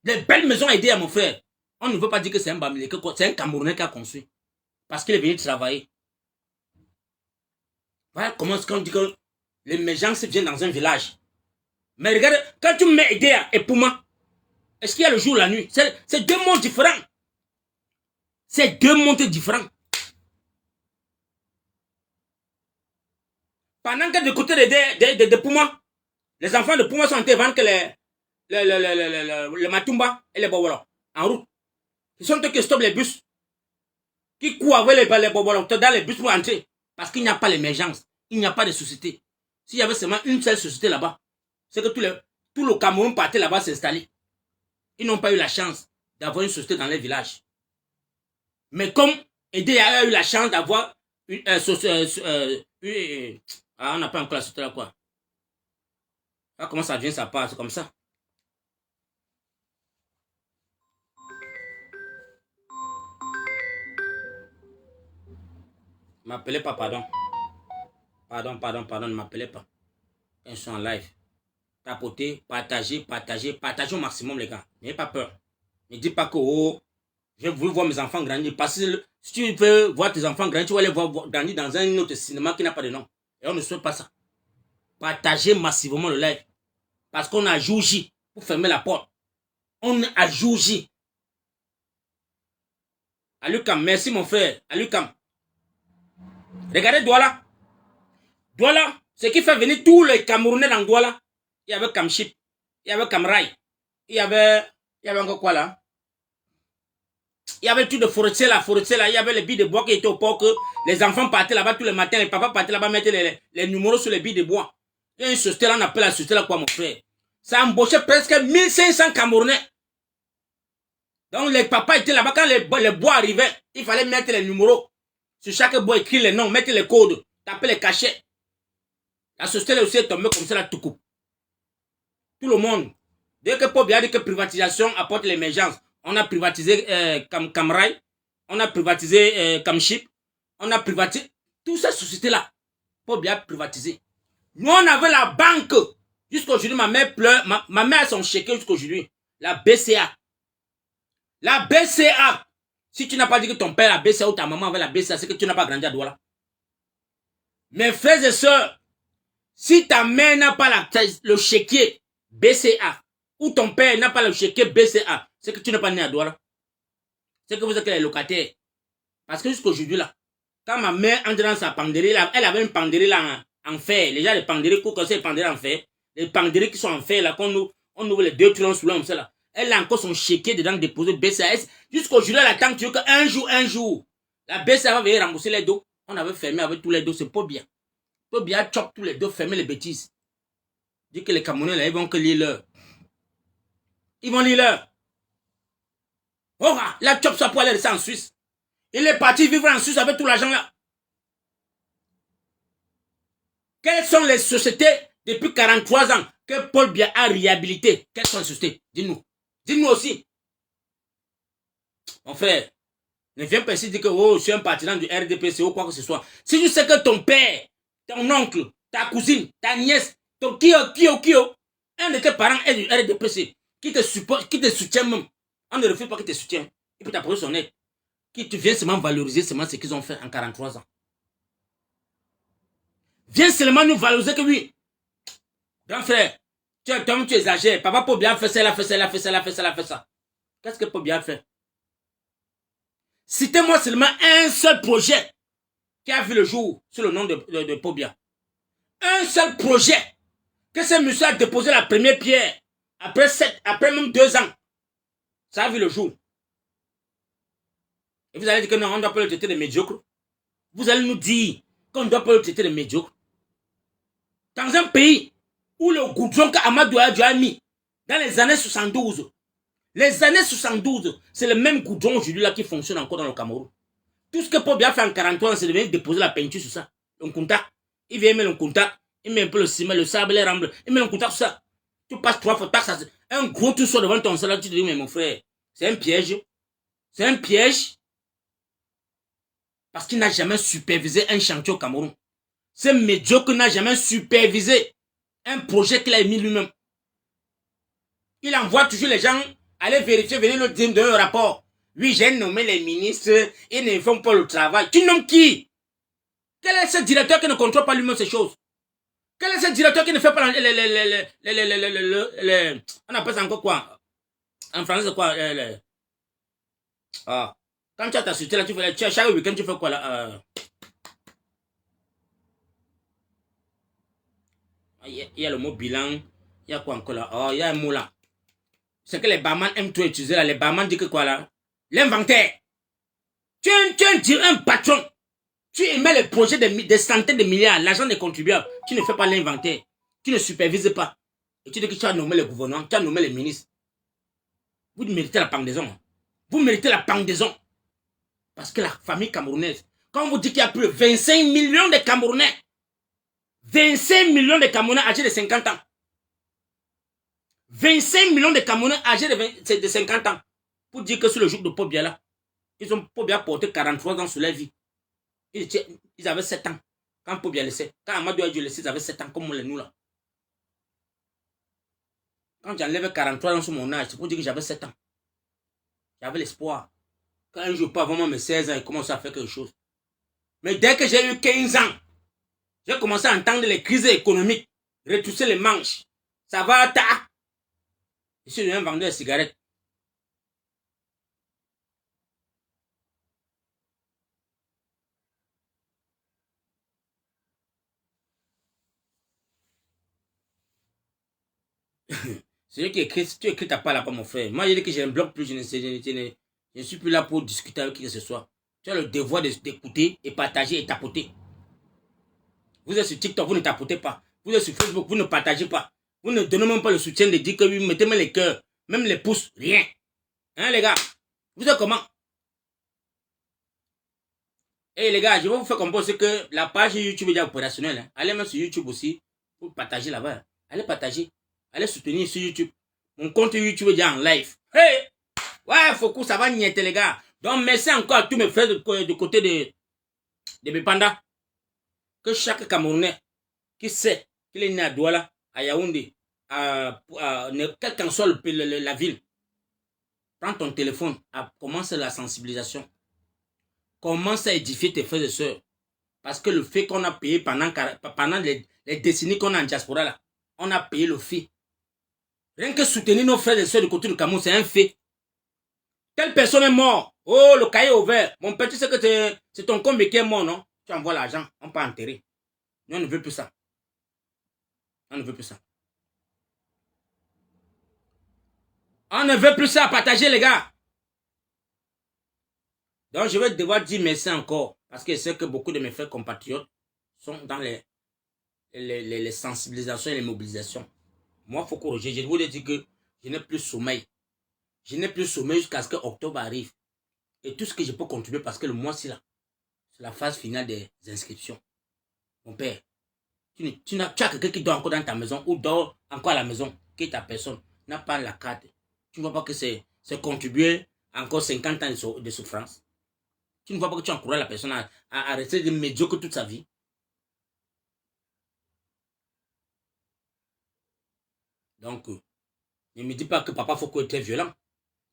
Des belles maisons à aider à mon frère. On ne veut pas dire que c'est un Bamilé, c'est un Camerounais qui a construit. Parce qu'il est venu travailler. Voilà comment est-ce qu'on dit que l'émergence vient dans un village. Mais regarde, quand tu mets Edea et Pouma, est-ce qu'il y a le jour ou la nuit? C'est deux mondes différents. C'est deux mondes différents. Pendant que du côté de Pouma, les enfants de Pouma sont en train de vendre que les Matumba et les Bobolo en route. Ils sont ceux qui stoppent les bus. Qui courent avec les Bobolo dans les bus pour entrer. Parce qu'il n'y a pas l'émergence. Il n'y a pas de société. S'il y avait seulement une seule société là-bas, c'est que tout le Cameroun partait là-bas s'installer. Ils n'ont pas eu la chance d'avoir une société dans les villages. Mais comme Edea a eu la chance d'avoir on n'a pas encore la société là quoi. Ah, comment ça vient, ça part, c'est comme ça. Ne m'appelez pas, pardon. Pardon, ne m'appelez pas. Ils sont en live. Tapotez, partagez au maximum, les gars. N'ayez pas peur. Ne dites pas que, oh, je veux voir mes enfants grandir. Parce que si tu veux voir tes enfants grandir, tu vas les voir grandir dans un autre cinéma qui n'a pas de nom. Et on ne souhaite pas ça. Partagez massivement le live. Parce qu'on a jour J pour fermer la porte. On a jour J. Alukam, merci mon frère. Alukam. Regardez Douala. Douala, ce qui fait venir tous les Camerounais dans Douala. Il y avait Kamchip, il y avait Kamrai, il y avait encore quoi là? Il y avait tout de forestier là, il y avait les billes de bois qui étaient au port que les enfants partaient là-bas tous les matins, les papas partaient là-bas, mettaient les numéros sur les billes de bois. Il y a une société là, on appelle la société là quoi mon frère? Ça embauchait presque 1500 Camerounais. Donc les papas étaient là-bas, quand les bois arrivaient, il fallait mettre les numéros. Sur chaque bois, écrire les noms, mettre les codes, taper les cachets. La société là aussi est tombée comme ça là tout coupe. Tout le monde. Dès que Pobia a dit que privatisation apporte l'émergence, on a privatisé Kamrai, on a privatisé Kamchip, on a privatisé toutes ces sociétés-là. Pobia a privatisé. Nous, on avait la banque. Jusqu'aujourd'hui, ma mère pleure. Ma mère a son chèque jusqu'aujourd'hui. La BCA. La BCA. Si tu n'as pas dit que ton père a la BCA ou ta maman avait la BCA, c'est que tu n'as pas grandi à Douala. Mes frères et sœurs, si ta mère n'a pas le chéquier BCA, ou ton père n'a pas le chéquier BCA, c'est que tu n'es pas né à Douala. C'est que vous êtes les locataires. Parce que jusqu'aujourd'hui, là, quand ma mère entre dans sa penderie, là, elle avait une penderie là en fer. Les gens, les penderies, quand c'est les penderies en fer, les penderies qui sont en fer, là, on ouvre les deux trous sous l'homme, là. Elle a encore son chéquier dedans déposé BCA. Jusqu'aujourd'hui, elle attend que tu veux qu'un jour, la BCA va venir rembourser les dos. On avait fermé avec tous les dos, c'est pas bien. Pas bien chop tous les deux, fermer les bêtises. Dit que les Camerounais, là, ils vont que lire leur. Ils vont lire leur. Oh, la chop ça pour aller rester en Suisse. Il est parti vivre en Suisse avec tout l'argent là. Quelles sont les sociétés depuis 43 ans que Paul Biya a réhabilité? Quelles sont les sociétés? Dis-nous. Dis-nous aussi. Mon frère, ne viens pas ici dire que oh, je suis un partisan du RDPC ou quoi que ce soit. Si tu sais que ton père, ton oncle, ta cousine, ta nièce, ton kio, un de tes parents est du RDPC, qui te soutient même. On ne refuse pas qu'il te soutienne. Il peut t'apporter son aide. Qui tu viens seulement valoriser seulement ce qu'ils ont fait en 43 ans. Viens seulement nous valoriser que oui. Grand frère, tu exagères. Papa Pobia fait ça, fait ça. Qu'est-ce que Pobia fait? Citez-moi seulement un seul projet qui a vu le jour sous le nom de Pobia. Un seul projet que ce monsieur a déposé la première pierre après même 2 ans. Ça a vu le jour. Et vous allez dire que non, on ne doit pas le traiter de médiocre. Vous allez nous dire qu'on ne doit pas le traiter de médiocre. Dans un pays où le goudron qu'Amadou a mis dans les années 72, c'est le même goudron aujourd'hui là qui fonctionne encore dans le Cameroun. Tout ce que Paul Biya fait en 43 ans, c'est de venir déposer la peinture sur ça. Le contact. Il vient mettre le contact. Il met un peu le ciment, le sable, les rambles. Il met le contact sur ça. Tu passes 3 fois, un gros tout sort devant ton salaire. Tu te dis, mais mon frère, c'est un piège. C'est un piège. Parce qu'il n'a jamais supervisé un chantier au Cameroun. Ce médiocre n'a jamais supervisé un projet qu'il a émis lui-même. Il envoie toujours les gens Allez vérifier, venez nous dire de rapport. Oui, j'ai nommé les ministres, ils ne font pas le travail. Tu nommes qui? Quel est ce directeur qui ne contrôle pas lui-même ces choses? Quel est ce directeur qui ne fait pas on appelle ça encore quoi? En français, c'est quoi? Ah. Quand tu as ta société là, tu fais, chaque week-end, tu fais quoi là? Il y a le mot bilan. Il y a quoi encore là? Oh, il y a un mot là. C'est que les barman aiment trop utiliser là. Les barman disent que quoi là? L'inventaire. Tu es un patron. Tu émets les projets de centaines de milliards, l'argent des contribuables. Tu ne fais pas l'inventaire. Tu ne supervises pas. Et tu dis que tu as nommé le gouvernement, tu as nommé les ministres. Vous méritez la pendaison. Vous méritez la pendaison. Parce que la famille camerounaise, quand on vous dit qu'il y a plus de 25 millions de Camerounais, 25 millions de Camerounais âgés de 50 ans. 25 millions de Camerounais âgés de 50 ans. Pour dire que sur le jour de Paul Biya, ils ont Paul Biya porté 43 ans sur leur vie. Ils avaient 7 ans. Quand Paul Biya laissait, quand Amadou a dû laisser, ils avaient 7 ans, comme nous là. Quand j'enlève 43 ans sur mon âge, c'est pour dire que j'avais 7 ans. J'avais l'espoir. Quand un jour, pas vraiment mes 16 ans, il commence à faire quelque chose. Mais dès que j'ai eu 15 ans, j'ai commencé à entendre les crises économiques, retrousser les manches. Ça va, ta. Je suis un vendeur de cigarettes. C'est lui qui écrit, si tu écris ta part là, pas mon frère. Moi, j'ai dit que je ne bloque plus, je ne suis plus là pour discuter avec qui que ce soit. Tu as le devoir d'écouter et partager et tapoter. Vous êtes sur TikTok, vous ne tapotez pas. Vous êtes sur Facebook, vous ne partagez pas. Vous ne donnez même pas le soutien de dire que oui, mettez-moi les cœurs, même les pouces, rien. Hein, les gars? Vous êtes comment? Et les gars, je vais vous faire comprendre que la page YouTube est déjà opérationnelle. Hein. Allez même sur YouTube aussi, pour partager là-bas. Allez partager. Allez soutenir sur YouTube. Mon compte YouTube est déjà en live. Hey! Ouais, Foucault, ça va niette, les gars. Donc, merci encore à tous mes frères du côté de mes pandas. Que chaque Camerounais qui sait qu'il est né à Douala, à Yaoundé, quelle qu'en soit la ville, prends ton téléphone, commence la sensibilisation. Commence à édifier tes frères et sœurs. Parce que le fait qu'on a payé pendant les décennies qu'on a en diaspora, là, on a payé le fait. Rien que soutenir nos frères et sœurs du côté du Cameroun, c'est un fait. Telle personne est morte. Oh, le cahier est ouvert. Mon petit, c'est que c'est ton combi qui est mort, non? Tu envoies l'argent, on peut enterrer. Nous, on ne veut plus ça. On ne veut plus ça. On ne veut plus ça. Partager, les gars. Donc, je vais devoir dire merci encore. Parce que je sais que beaucoup de mes frères compatriotes sont dans les sensibilisations et les mobilisations. Moi, il faut corriger. Je voulais dire que je n'ai plus sommeil. Je n'ai plus sommeil jusqu'à ce que octobre arrive. Et tout ce que je peux contribuer, parce que le mois-ci là, c'est la phase finale des inscriptions. Mon père, tu as quelqu'un qui dort encore dans ta maison ou dort encore à la maison, qui est ta personne, n'a pas la carte. Tu ne vois pas que c'est contribuer encore 50 ans de souffrance. Tu ne vois pas que tu encourages la personne à rester médiocre toute sa vie. Donc, ne me dis pas que papa Foucault est très violent.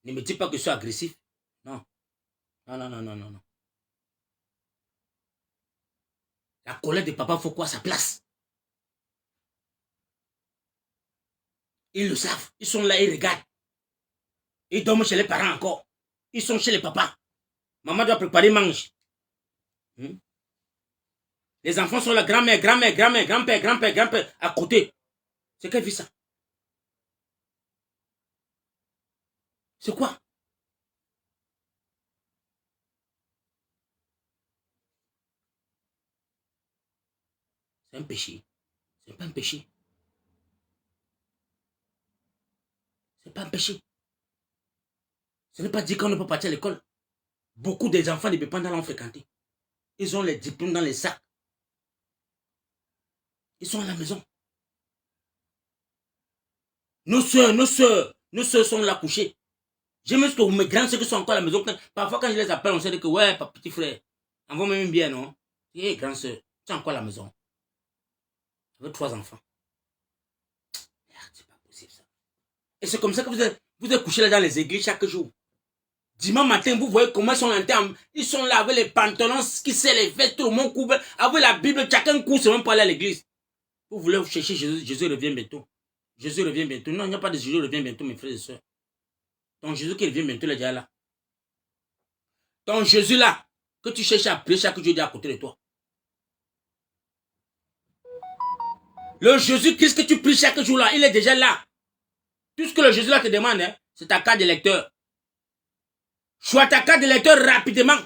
Ne me dis pas que je suis agressif. Non. Non, non, non, non, non. La colère de papa Foucault a sa place. Ils le savent. Ils sont là, ils regardent. Ils dorment chez les parents encore. Ils sont chez les papas. Maman doit préparer mange. Les enfants sont là, grand-mère, grand-mère, grand-mère, grand-père, grand-père, grand-père, à côté. C'est quelle vie ça? C'est quoi? C'est un péché. C'est pas un péché. C'est pas un péché. Ce n'est pas dit qu'on ne peut partir à l'école. Beaucoup des enfants des Bépandala l'ont fréquenté. Ils ont les diplômes dans les sacs. Ils sont à la maison. Nos soeurs sont là couchées. J'aime ce que mes grands soeurs qui sont encore à la maison. Parfois, quand je les appelle, on se dit que, ouais, petit frère, envoie même bien, non? Hé, grand soeur, tu es encore à la maison. Avec 3 enfants. Merde, c'est pas possible ça. Et c'est comme ça que Vous êtes couché là dans les églises chaque jour. Dimanche matin, vous voyez comment ils sont en termes. Ils sont là avec les pantalons qui serrent les vestes, tout le monde couvert. Avec la Bible, chacun court, c'est même pas aller à l'église. Vous voulez chercher Jésus, Jésus revient bientôt. Jésus revient bientôt. Non, il n'y a pas de Jésus revient bientôt, mes frères et sœurs. Donc Jésus qui revient bientôt, il est déjà là. Donc Jésus là, que tu cherches à prier chaque jour, il est à côté de toi. Le Jésus-Christ que tu pries chaque jour là, il est déjà là. Tout ce que le Jésus là te demande, hein, c'est ta carte d'électeur. Choisis ta carte d'électeur rapidement.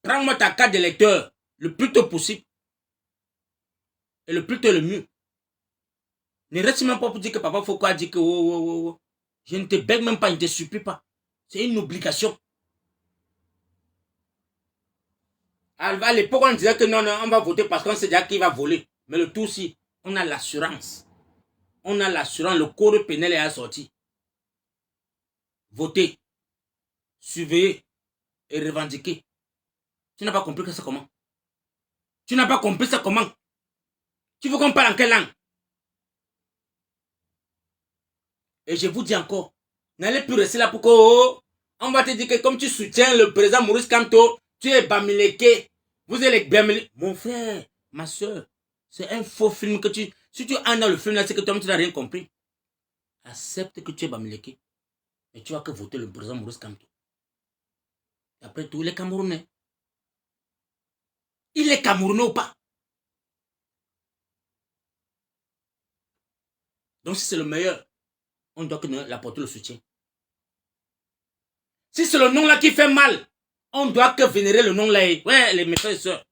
Prends-moi ta carte d'électeur le plus tôt possible. Et le plus tôt le mieux. Ne reste même pas pour dire que papa Foucault a dit que je ne te bègue même pas, je ne te supplie pas. C'est une obligation. À l'époque, on disait que non, on va voter parce qu'on sait déjà qui va voler. Mais le tout aussi, on a l'assurance. On a l'assurance, le code pénal est assorti. Voter, surveiller et revendiquer. Tu n'as pas compris que c'est comment? Tu n'as pas compris ça comment? Tu veux qu'on parle en quelle langue? Et je vous dis encore, n'allez plus rester là pour que on va te dire que comme tu soutiens le président Maurice Kamto, tu es Bamileke. Vous êtes les Bamileke. Mon frère, ma soeur, c'est un faux film que tu... Si tu es dans le film là, c'est que toi tu n'as rien compris. Accepte que tu es Bamileke. Et tu vas que voter le président Maurice Kamto. Et après tout, il est Camerounais. Il est Camerounais ou pas? Donc si c'est le meilleur, on doit que l'apporter le soutien. Si c'est le nom là qui fait mal, on doit que vénérer le nom là. Ouais, les mes frères et sœurs.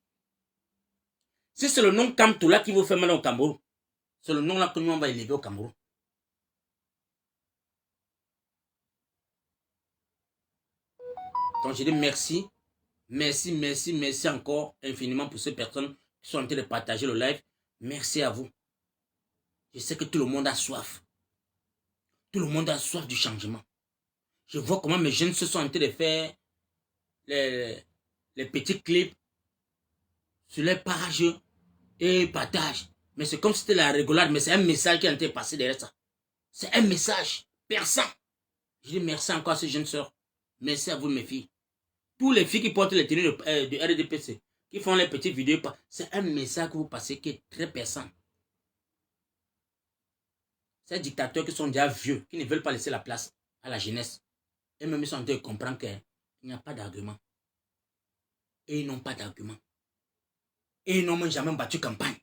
Si c'est le nom Kamto là qui vous fait mal au Cameroun, c'est le nom là que nous on va élever au Cameroun. Donc je dis merci. Merci, merci, merci encore infiniment pour ces personnes qui sont en train de partager le live. Merci à vous. Je sais que tout le monde a soif. Tout le monde a soif du changement. Je vois comment mes jeunes se sont en train de faire les petits clips sur les pages et ils partagent. Mais c'est comme si c'était la rigolade, mais c'est un message qui est en train de passer derrière ça. C'est un message perçant. Je dis merci encore à ces jeunes sœurs. Merci à vous mes filles. Tous les filles qui portent les tenues de RDPC, qui font les petites vidéos, c'est un message que vous passez qui est très perçant. Ces dictateurs qui sont déjà vieux, qui ne veulent pas laisser la place à la jeunesse, et même ils sont en train de comprendre qu'il n'y a pas d'argument. Et ils n'ont pas d'argument. Et ils n'ont même jamais battu campagne.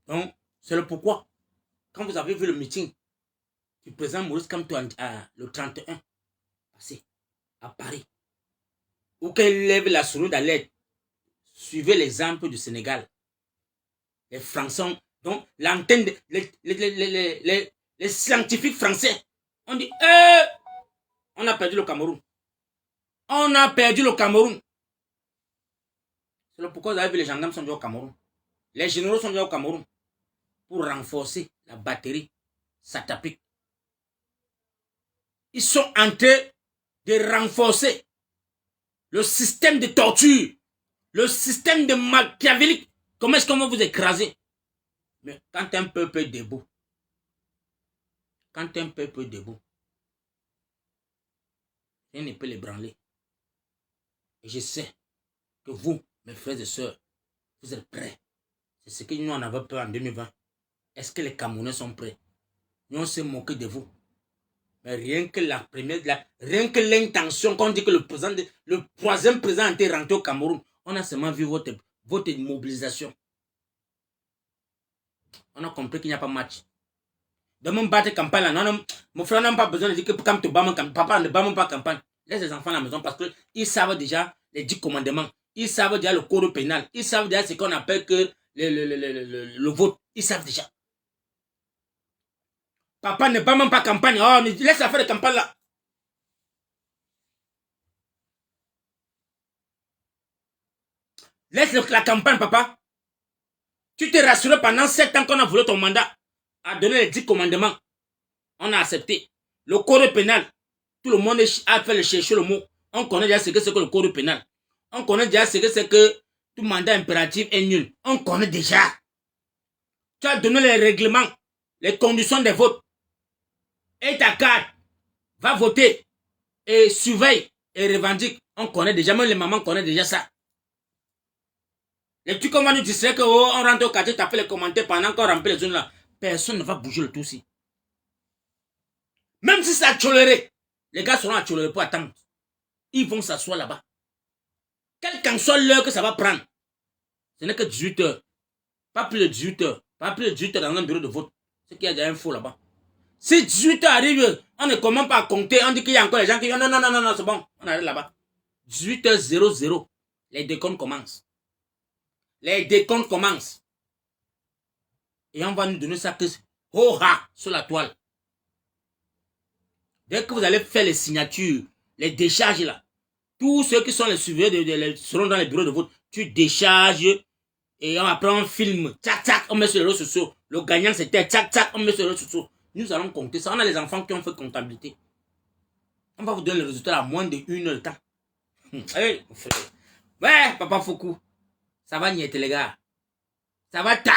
Donc, c'est le pourquoi. Quand vous avez vu le meeting du président Maurice Kamto le 31 passé à Paris, où qu'il lève la souris d'alerte, suivez l'exemple du Sénégal. Les Français, donc l'antenne, les scientifiques français, on dit, on a perdu le Cameroun. On a perdu le Cameroun. C'est pourquoi vous avez vu les gendarmes sont déjà au Cameroun. Les généraux sont déjà au Cameroun pour renforcer la batterie satapique. Ils sont en train de renforcer le système de torture, le système de machiavélique. Comment est-ce qu'on va vous écraser? Mais quand un peuple est debout, rien ne peut l'ébranler. Et je sais que vous, mes frères et sœurs, vous êtes prêts. C'est ce que nous en avons peur en 2020. Est-ce que les Camerounais sont prêts? Nous on s'est moqué de vous. Mais rien que rien que l'intention qu'on dit que le troisième président a été rentré au Cameroun, on a seulement vu votre mobilisation. On a compris qu'il n'y a pas de match. De mon battre campagne là, non, mon frère n'a pas besoin de dire que quand tu bats mon campagne, papa ne bat même pas campagne. Laisse les enfants à la maison parce qu'ils savent déjà les 10 commandements. Ils savent déjà le code pénal. Ils savent déjà ce qu'on appelle que le vote. Ils savent déjà. Papa ne bat même pas campagne. Oh, laisse la faire de campagne là. Laisse la campagne, papa. Tu t'es rassuré pendant 7 ans qu'on a volé ton mandat. A donné les 10 commandements. On a accepté. Le code pénal. Tout le monde a fait le chercher le mot. On connaît déjà ce que c'est que le code pénal. On connaît déjà ce que c'est que tout mandat impératif est nul. On connaît déjà. Tu as donné les règlements, les conditions des votes. Et ta carte, va voter et surveille et revendique. On connaît déjà, même les mamans connaissent déjà ça. Les trucs qu'on va nous dire, c'est qu'on rentre au quartier, tu as fait les commentaires pendant qu'on remplit les zones là. Personne ne va bouger le tout aussi. Même si ça a toléré, les gars seront à tolérer pour attendre. Ils vont s'asseoir là-bas. Quelle qu'en soit l'heure que ça va prendre, ce n'est que 18 heures. Pas plus de 18 heures. Pas plus de 18 heures dans un bureau de vote. C'est qu'il y a déjà un faux là-bas. Si 18 heures arrive, on ne commence pas à compter. On dit qu'il y a encore les gens qui disent non, non, non, non, non, c'est bon. On arrive là-bas. 18h00. Les décomptes commencent. Les décomptes commencent. Et on va nous donner ça que oh ha sur la toile. Dès que vous allez faire les signatures, les décharges là, tous ceux qui sont les surveillants seront dans les bureaux de vote. Tu décharges et après on filme. Tchac, tchac, on met sur les réseaux sociaux. Le gagnant c'était tchac, tchac, on met sur les réseaux sociaux. Nous allons compter ça. On a les enfants qui ont fait comptabilité. On va vous donner le résultat à moins de 1 heure de temps. Hey, ouais, papa Foucault. Ça va niette les gars. Ça va ta.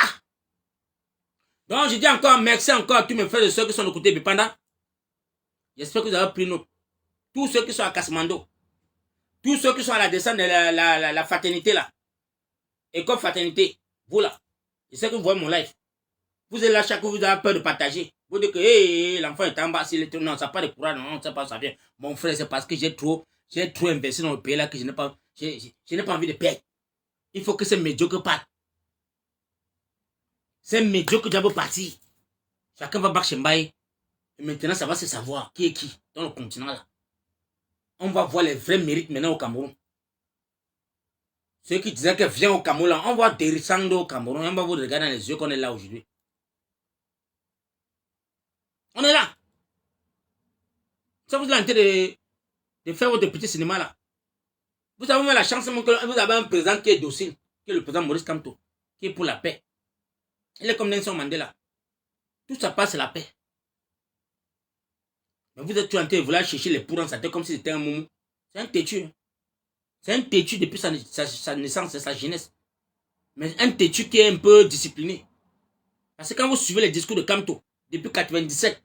Donc je dis encore merci encore à tous mes frères et ceux qui sont de côté Bipanda. J'espère que vous avez pris note. Tous ceux qui sont à Kasmando. Tous ceux qui sont à la descente de la fraternité là. École fraternité. Vous là. Je sais que vous voyez mon live. Vous êtes là chaque fois, vous avez peur de partager. Vous dites que hey, l'enfant est en bas. Non, ça n'a pas de courage. Non, ça pas ça vient. Mon frère, c'est parce que j'ai trop investi dans le pays là que je n'ai pas envie de perdre. Il faut que ces médiocres partent. Ces médiocres doivent partir. Chacun va battre Chembaye. Et maintenant, ça va se savoir qui est qui dans le continent là. On va voir les vrais mérites maintenant au Cameroun. Ceux qui disaient que viens au Cameroun là, on va descendre au Cameroun. On va vous regarder dans les yeux qu'on est là aujourd'hui. On est là. Ça vous a tenté de faire votre petit cinéma là. Vous avez même la chance que vous avez un président qui est docile, qui est le président Maurice Kamto, qui est pour la paix. Il est comme Nelson Mandela. Tout ça passe la paix. Mais vous êtes tout en train de vouloir chercher les pour dans sa tête comme si c'était un moumou. C'est un têtu. C'est un têtu depuis sa naissance et sa jeunesse. Mais un têtu qui est un peu discipliné. Parce que quand vous suivez les discours de Kamto, depuis 97,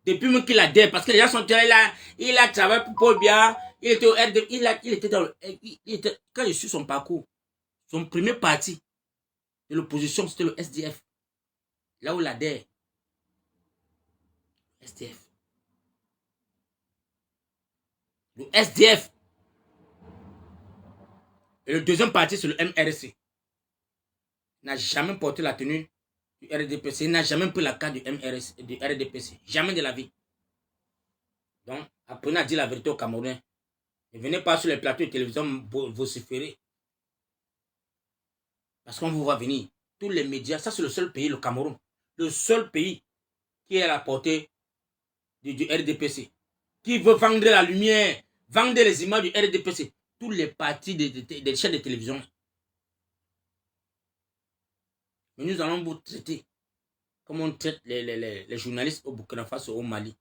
depuis même qu'il a dé, parce que les gens sont là, il a travaillé pour Paul Biya, il était au RD, il était dans le, quand je suis son parcours, son premier parti de l'opposition, c'était le SDF. Là où il adhère. SDF. Le SDF. Et le deuxième parti, c'est le MRC. Il n'a jamais porté la tenue du RDPC. Il n'a jamais pris la carte du MRC, du RDPC. Jamais de la vie. Donc, apprenez à dire la vérité aux Camerounais. Ne venez pas sur les plateaux de télévision vociférer. Parce qu'on vous voit venir. Tous les médias, ça c'est le seul pays, le Cameroun. Le seul pays qui est à la portée du RDPC. Qui veut vendre la lumière, vendre les images du RDPC. Tous les partis des chaînes de télévision. Mais nous allons vous traiter comme on traite les journalistes au Burkina Faso, au Mali.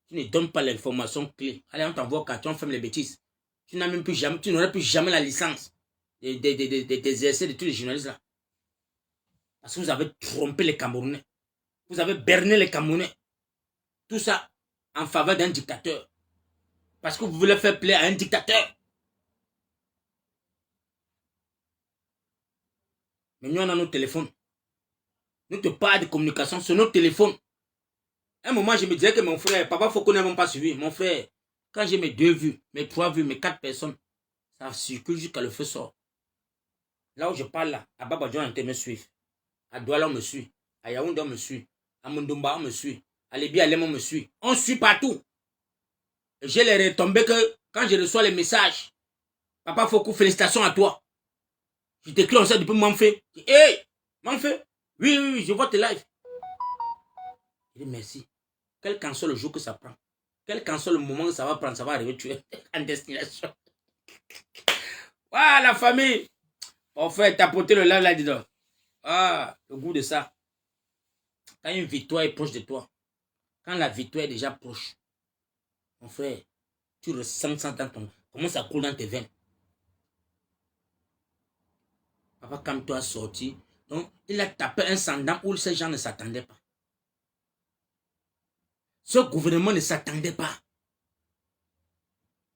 Tu ne donnes pas l'information clé. Allez, on t'envoie quand tu fermes les bêtises. Tu n'aurais plus jamais la licence des essais de tous les journalistes là. Parce que vous avez trompé les Camerounais. Vous avez berné les Camerounais. Tout ça en faveur d'un dictateur. Parce que vous voulez faire plaisir à un dictateur. Mais nous, on a nos téléphones. Nous te parlons de communication sur nos téléphones. À un moment, je me disais que mon frère, papa Foucault n'a même pas suivi. Mon frère, quand j'ai mes 2 vues, mes 3 vues, mes 4 personnes, ça circule jusqu'à le feu sort. Là où je parle là, à Babadjon, on me suit. À Douala, on me suit. À Yaoundé, on me suit. À Mondomba, on me suit. À Lébi, à Lem, on me suit. On suit partout. Et j'ai les retombées que quand je reçois les messages, papa Foucault, félicitations à toi. Je t'écris ça depuis Manfé. Hey, Manfé, oui, je vois tes lives. Je dis merci. Quel qu'en soit le jour que ça prend, quel qu'en soit le moment que ça va prendre, ça va arriver, tu es en destination. Ah, la famille. On fait tapoter le live là-dedans. Ah, le goût de ça. Quand une victoire est proche de toi, quand la victoire est déjà proche, mon frère, tu ressens ça dans ton... Comment ça coule dans tes veines. Papa, quand toi sorti, Donc, il a tapé un sandam où ces gens ne s'attendaient pas. Ce gouvernement ne s'attendait pas.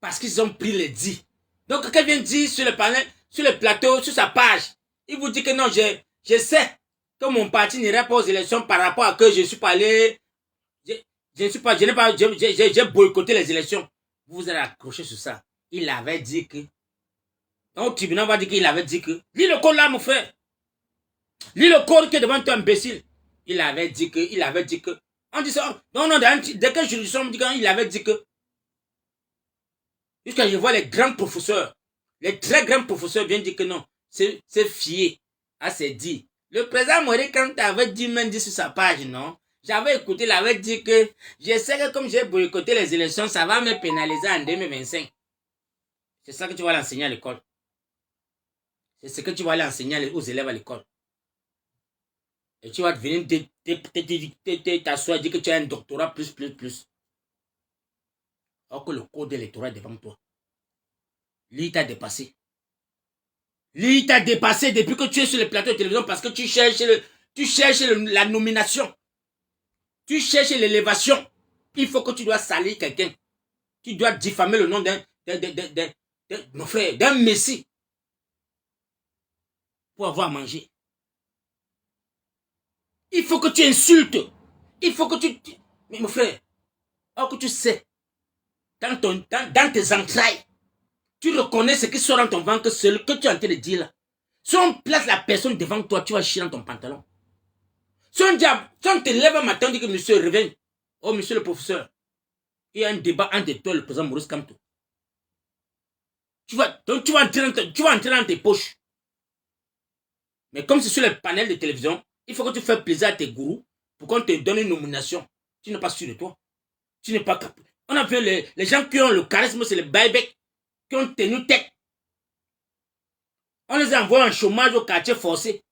Parce qu'ils ont pris les 10. Donc, quelqu'un vient dire sur le panel, sur le plateau, sur sa page, il vous dit que non, je sais que mon parti n'irait pas aux élections par rapport à que je suis pas allé, j'ai boycotté les élections. Vous allez accrocher sur ça. Il avait dit que, donc le tribunal va dire qu'il avait dit que, lis le code là, mon frère. Lis le code qui est devant toi, imbécile. Il avait dit que, on dit ça, non, dès que juridiction me dit qu'il avait dit que, jusqu'à je vois les grands professeurs, les très grands professeurs viennent dire que non, c'est fié à ses dits. Le président Mori, quand tu avais dit même dit sur sa page, non? J'avais écouté, il avait dit que je sais que comme j'ai boycotté les élections, ça va me pénaliser en 2025. C'est ça que tu vas l'enseigner à l'école. C'est ce que tu vas aller enseigner aux élèves à l'école. Et tu vas venir t'asseoir et dire que tu as un doctorat plus. Alors que le code électoral est devant toi. Lui t'a dépassé. Lui t'a dépassé depuis que tu es sur le plateau de télévision parce que tu cherches la nomination. Tu cherches l'élévation. Il faut que tu dois salir quelqu'un. Tu dois diffamer le nom mon frère, d'un messie. Pour avoir à manger. Il faut que tu insultes. Il faut que tu... Mais mon frère, alors que tu sais, dans tes entrailles, tu reconnais ce qui sort dans ton ventre, ce que tu es en train de dire là. Si on place la personne devant toi, tu vas chier dans ton pantalon. Si on te lève un matin, on dit que monsieur réveille. Oh, monsieur le professeur, il y a un débat entre toi et le président Maurice Kamto. Tu vas entrer dans tes poches. Mais comme c'est sur le panel de télévision, il faut que tu fasses plaisir à tes gourous pour qu'on te donne une nomination. Tu n'es pas sûr de toi. Tu n'es pas capable. On a vu les gens qui ont le charisme, c'est les buyback, qui ont tenu tête. On les a envoyés en chômage au quartier forcé.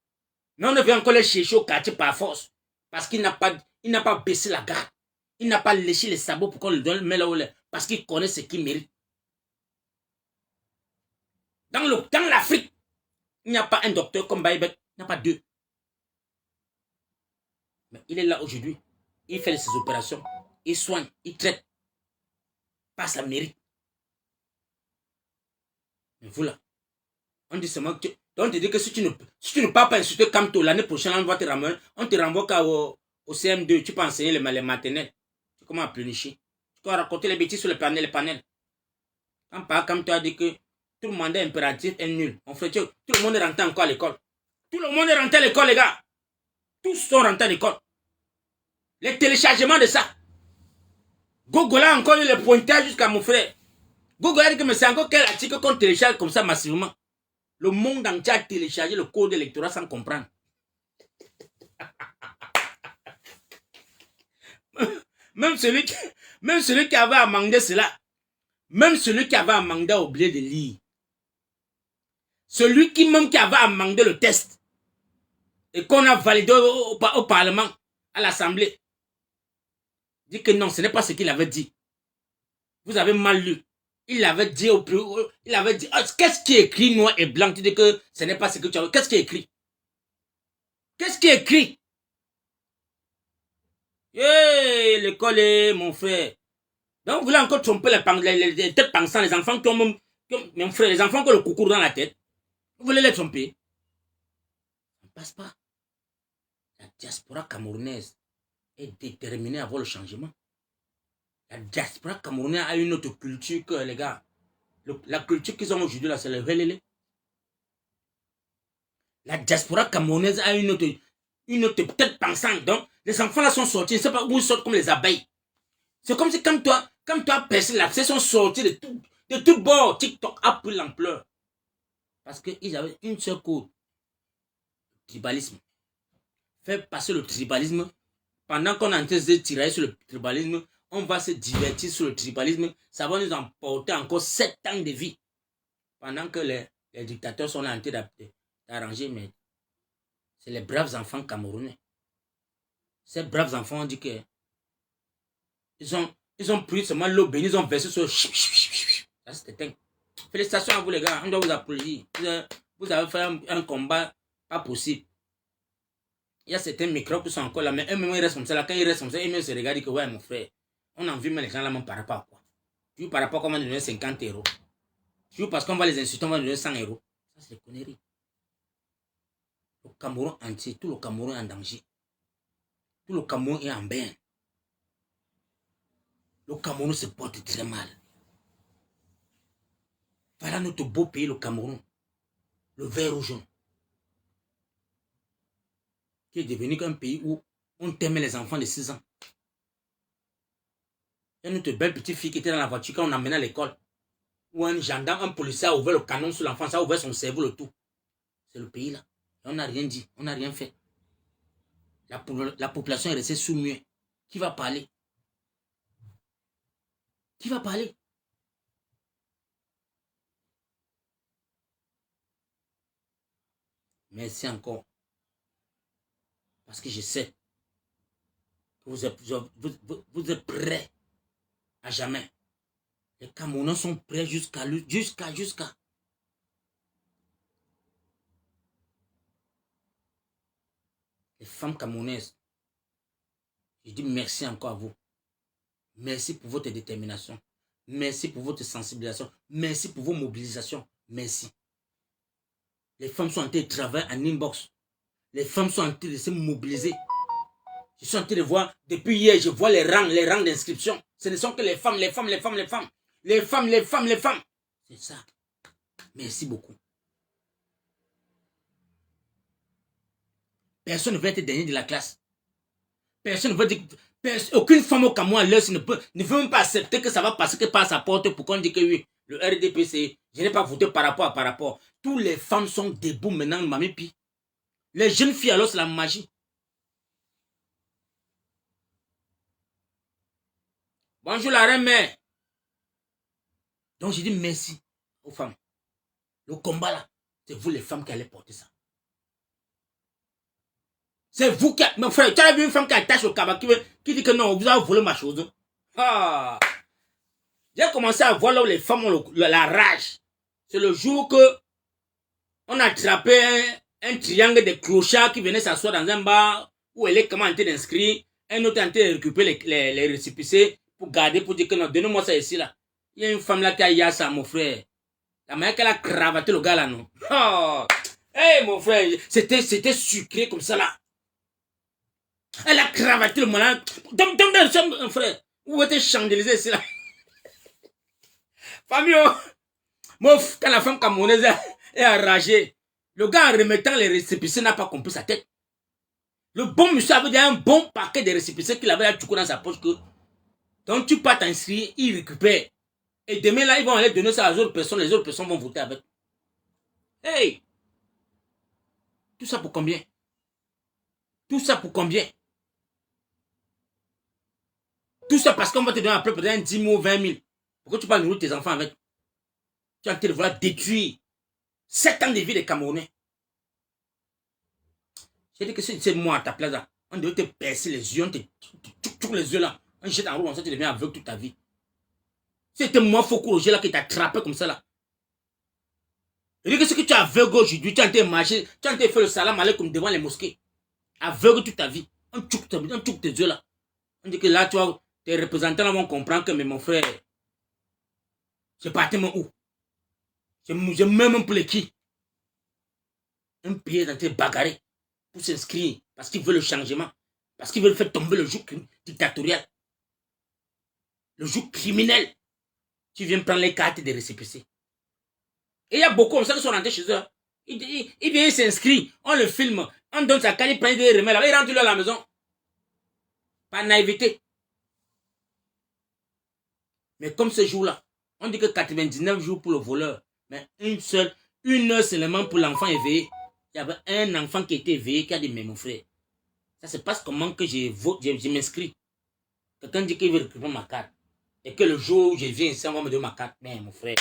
Mais on devait encore les chercher au quartier par force. Parce qu'il n'a pas baissé la garde. Il n'a pas léché les sabots pour qu'on le donne, mais là où il est. Parce qu'il connaît ce qu'il mérite. Dans l'Afrique, il n'y a pas un docteur comme Baïbek. Il n'y a pas deux. Mais il est là aujourd'hui. Il fait ses opérations. Il soigne. Il traite. Pas sa mérite. Mais voilà. On dit seulement que on te dit que si tu ne pars pas insulter Kamto, l'année prochaine, on va te ramener. On te renvoie au CM2. Tu peux enseigner les maternelles. Tu commences à pleurnicher. Tu peux raconter les bêtises sur les panels. Quand par Kamto a dit que tout le mandat impératif est nul. On fait tout le monde est rentré encore à l'école. Tout le monde est rentré à l'école, les gars. Tous sont rentrés à l'école. Les téléchargements de ça. Google a encore eu le pointage jusqu'à mon frère. Google a dit que c'est encore quel article qu'on télécharge comme ça massivement. Le monde entier a téléchargé le code électoral sans comprendre. Même celui qui avait amendé cela, même celui qui avait amendé a oublié de lire. Celui qui avait amendé le test et qu'on a validé au Parlement, à l'Assemblée, dit que non, ce n'est pas ce qu'il avait dit. Vous avez mal lu. Il avait dit qu'est-ce qui est écrit noir et blanc? Tu dis que ce n'est pas ce que tu as. Qu'est-ce qui est écrit? Qu'est-ce qui est écrit? Hey, l'école est mon frère. Donc vous voulez encore tromper les têtes pensantes, les enfants qui ont mon frère, les enfants qui ont le coucou dans la tête. Vous voulez les tromper? Ça ne passe pas. La diaspora camerounaise est déterminée à avoir le changement. La diaspora camerounaise a une autre culture que les gars. La culture qu'ils ont aujourd'hui là, c'est le relélé. La diaspora camerounaise a une autre tête pensante. Donc, les enfants là sont sortis, je ne sais pas où ils sortent comme les abeilles. C'est comme si comme toi, percé là, ils sont sortis de tout bord. TikTok a pris l'ampleur. Parce qu'ils avaient une seule cause. Tribalisme. Faire passer le tribalisme. Pendant qu'on est en train de tirer sur le tribalisme, on va se divertir sur le tribalisme. Ça va nous emporter encore 7 ans de vie. Pendant que les dictateurs sont en train d'arranger, mais c'est les braves enfants camerounais. Ces braves enfants ont dit que ils ont pris seulement l'eau bénie, ils ont versé sur... Ça c'était... Félicitations à vous les gars, on doit vous applaudir. Vous avez fait un combat pas possible. Il y a certains microbes qui sont encore là, mais eux-mêmes, ils restent comme ça. Là, quand ils restent comme ça, ils se regardent et disent que, ouais, mon frère, on a envie, mais les gens là, par rapport à quoi? Tu par rapport à comment on va donner 50 euros. Tu parce qu'on va les insulter, on va donner 100 euros. Ça, c'est des conneries. Le Cameroun entier, tout le Cameroun est en danger. Tout le Cameroun est en bain. Le Cameroun se porte très mal. Voilà notre beau pays, le Cameroun. Le vert ou jaune. Qui est devenu un pays où on t'aimait les enfants de 6 ans. Il y a notre belle petite fille qui était dans la voiture quand on l'emmenait à l'école. Où un gendarme, un policier a ouvert le canon sur l'enfant, ça a ouvert son cerveau, le tout. C'est le pays là. Et on n'a rien dit, on n'a rien fait. La population est restée sous-muette. Qui va parler? Qui va parler? Merci encore. Parce que je sais que vous êtes prêts à jamais. Les Camerounais sont prêts jusqu'à. Les femmes camerounaises, je dis merci encore à vous. Merci pour votre détermination. Merci pour votre sensibilisation. Merci pour vos mobilisations. Merci. Les femmes sont en train de travailler en inbox. Les femmes sont en train de se mobiliser. Je suis en train de voir, depuis hier, je vois les rangs d'inscription. Ce ne sont que les femmes, les femmes, les femmes, les femmes. Les femmes, les femmes, les femmes. C'est ça. Merci beaucoup. Personne ne veut être dernier de la classe. Personne ne veut dire... Aucune femme au Cameroun ne veut même pas accepter que ça va passer que par sa porte pour qu'on dise que oui, le RDPC, je n'ai pas voté par rapport. Toutes les femmes sont debout maintenant, Mamie Pi. Les jeunes filles, alors c'est la magie. Bonjour la reine mère. Donc je dis merci aux femmes. Le combat là, c'est vous les femmes qui allez porter ça. C'est vous qui... Mon frère, tu as vu une femme qui attache au cabas qui dit que non, vous avez volé ma chose. Ah. J'ai commencé à voir là où les femmes ont la rage. C'est le jour que on a attrapé un triangle de clochards qui venait s'asseoir dans un bar où elle est comment en train d'inscrire. Un autre en train de récupérer les récépissés pour garder, pour dire que non, donnez-moi ça ici là. Il y a une femme là qui a eu ça, mon frère. La manière qu'elle a cravaté le gars là, non. Oh. Hey, mon frère, c'était sucré comme ça là. Elle a cravaté le malin. Mon frère. Où était chandélisé ici là? Famille, quand la femme camerounaise est enragée, le gars en remettant les récépissés n'a pas compris sa tête. Le bon monsieur avait déjà un bon paquet de récépissés qu'il avait à dans sa poche que donc tu pars t'inscrire, il récupère. Et demain là, ils vont aller donner ça aux autres personnes, les autres personnes vont voter avec. Hey! Tout ça pour combien? Tout ça pour combien? Tout ça parce qu'on va te donner après peut-être 10 000 ou 20 000. Pourquoi tu vas nourrir tes enfants avec? Tu es en train de vouloir détruire 7 ans de vie des Camerounais. J'ai dit que si c'est moi à ta place là, on devait te percer les yeux, on te tchouk les yeux là, on jette en roue comme ça, tu deviens aveugle toute ta vie. C'était moi Foko Roger là qui t'a attrapé comme ça là. Je dis que ce que tu es aveugle aujourd'hui, tu es en train de marcher, tu es en train de faire le salam alaikum devant les mosquées. Aveugle toute ta vie. On tchouk tes yeux là. On dit que là, tu vois, tes représentants là vont comprendre que mais mon frère, c'est pas tellement où. Je même pour les qui. Un pays est en train de bagarrer pour s'inscrire parce qu'il veut le changement. Parce qu'il veut faire tomber le joug dictatorial. Le joug criminel. Tu viens prendre les cartes des récépissés. Et il y a beaucoup comme ça qui sont rentrés chez eux. Il vient s'inscrire, on le filme, on donne sa carte, il prend des remèdes, il rentre à la maison. Par naïveté. Mais comme ce jour-là, on dit que 99 jours pour le voleur, mais une heure seulement pour l'enfant éveillé. Il y avait un enfant qui était éveillé qui a dit, mais mon frère, ça se passe comment que je m'inscris. Quelqu'un dit qu'il veut récupérer ma carte. Et que le jour où je viens ici, on va me donner ma carte. Mais mon frère.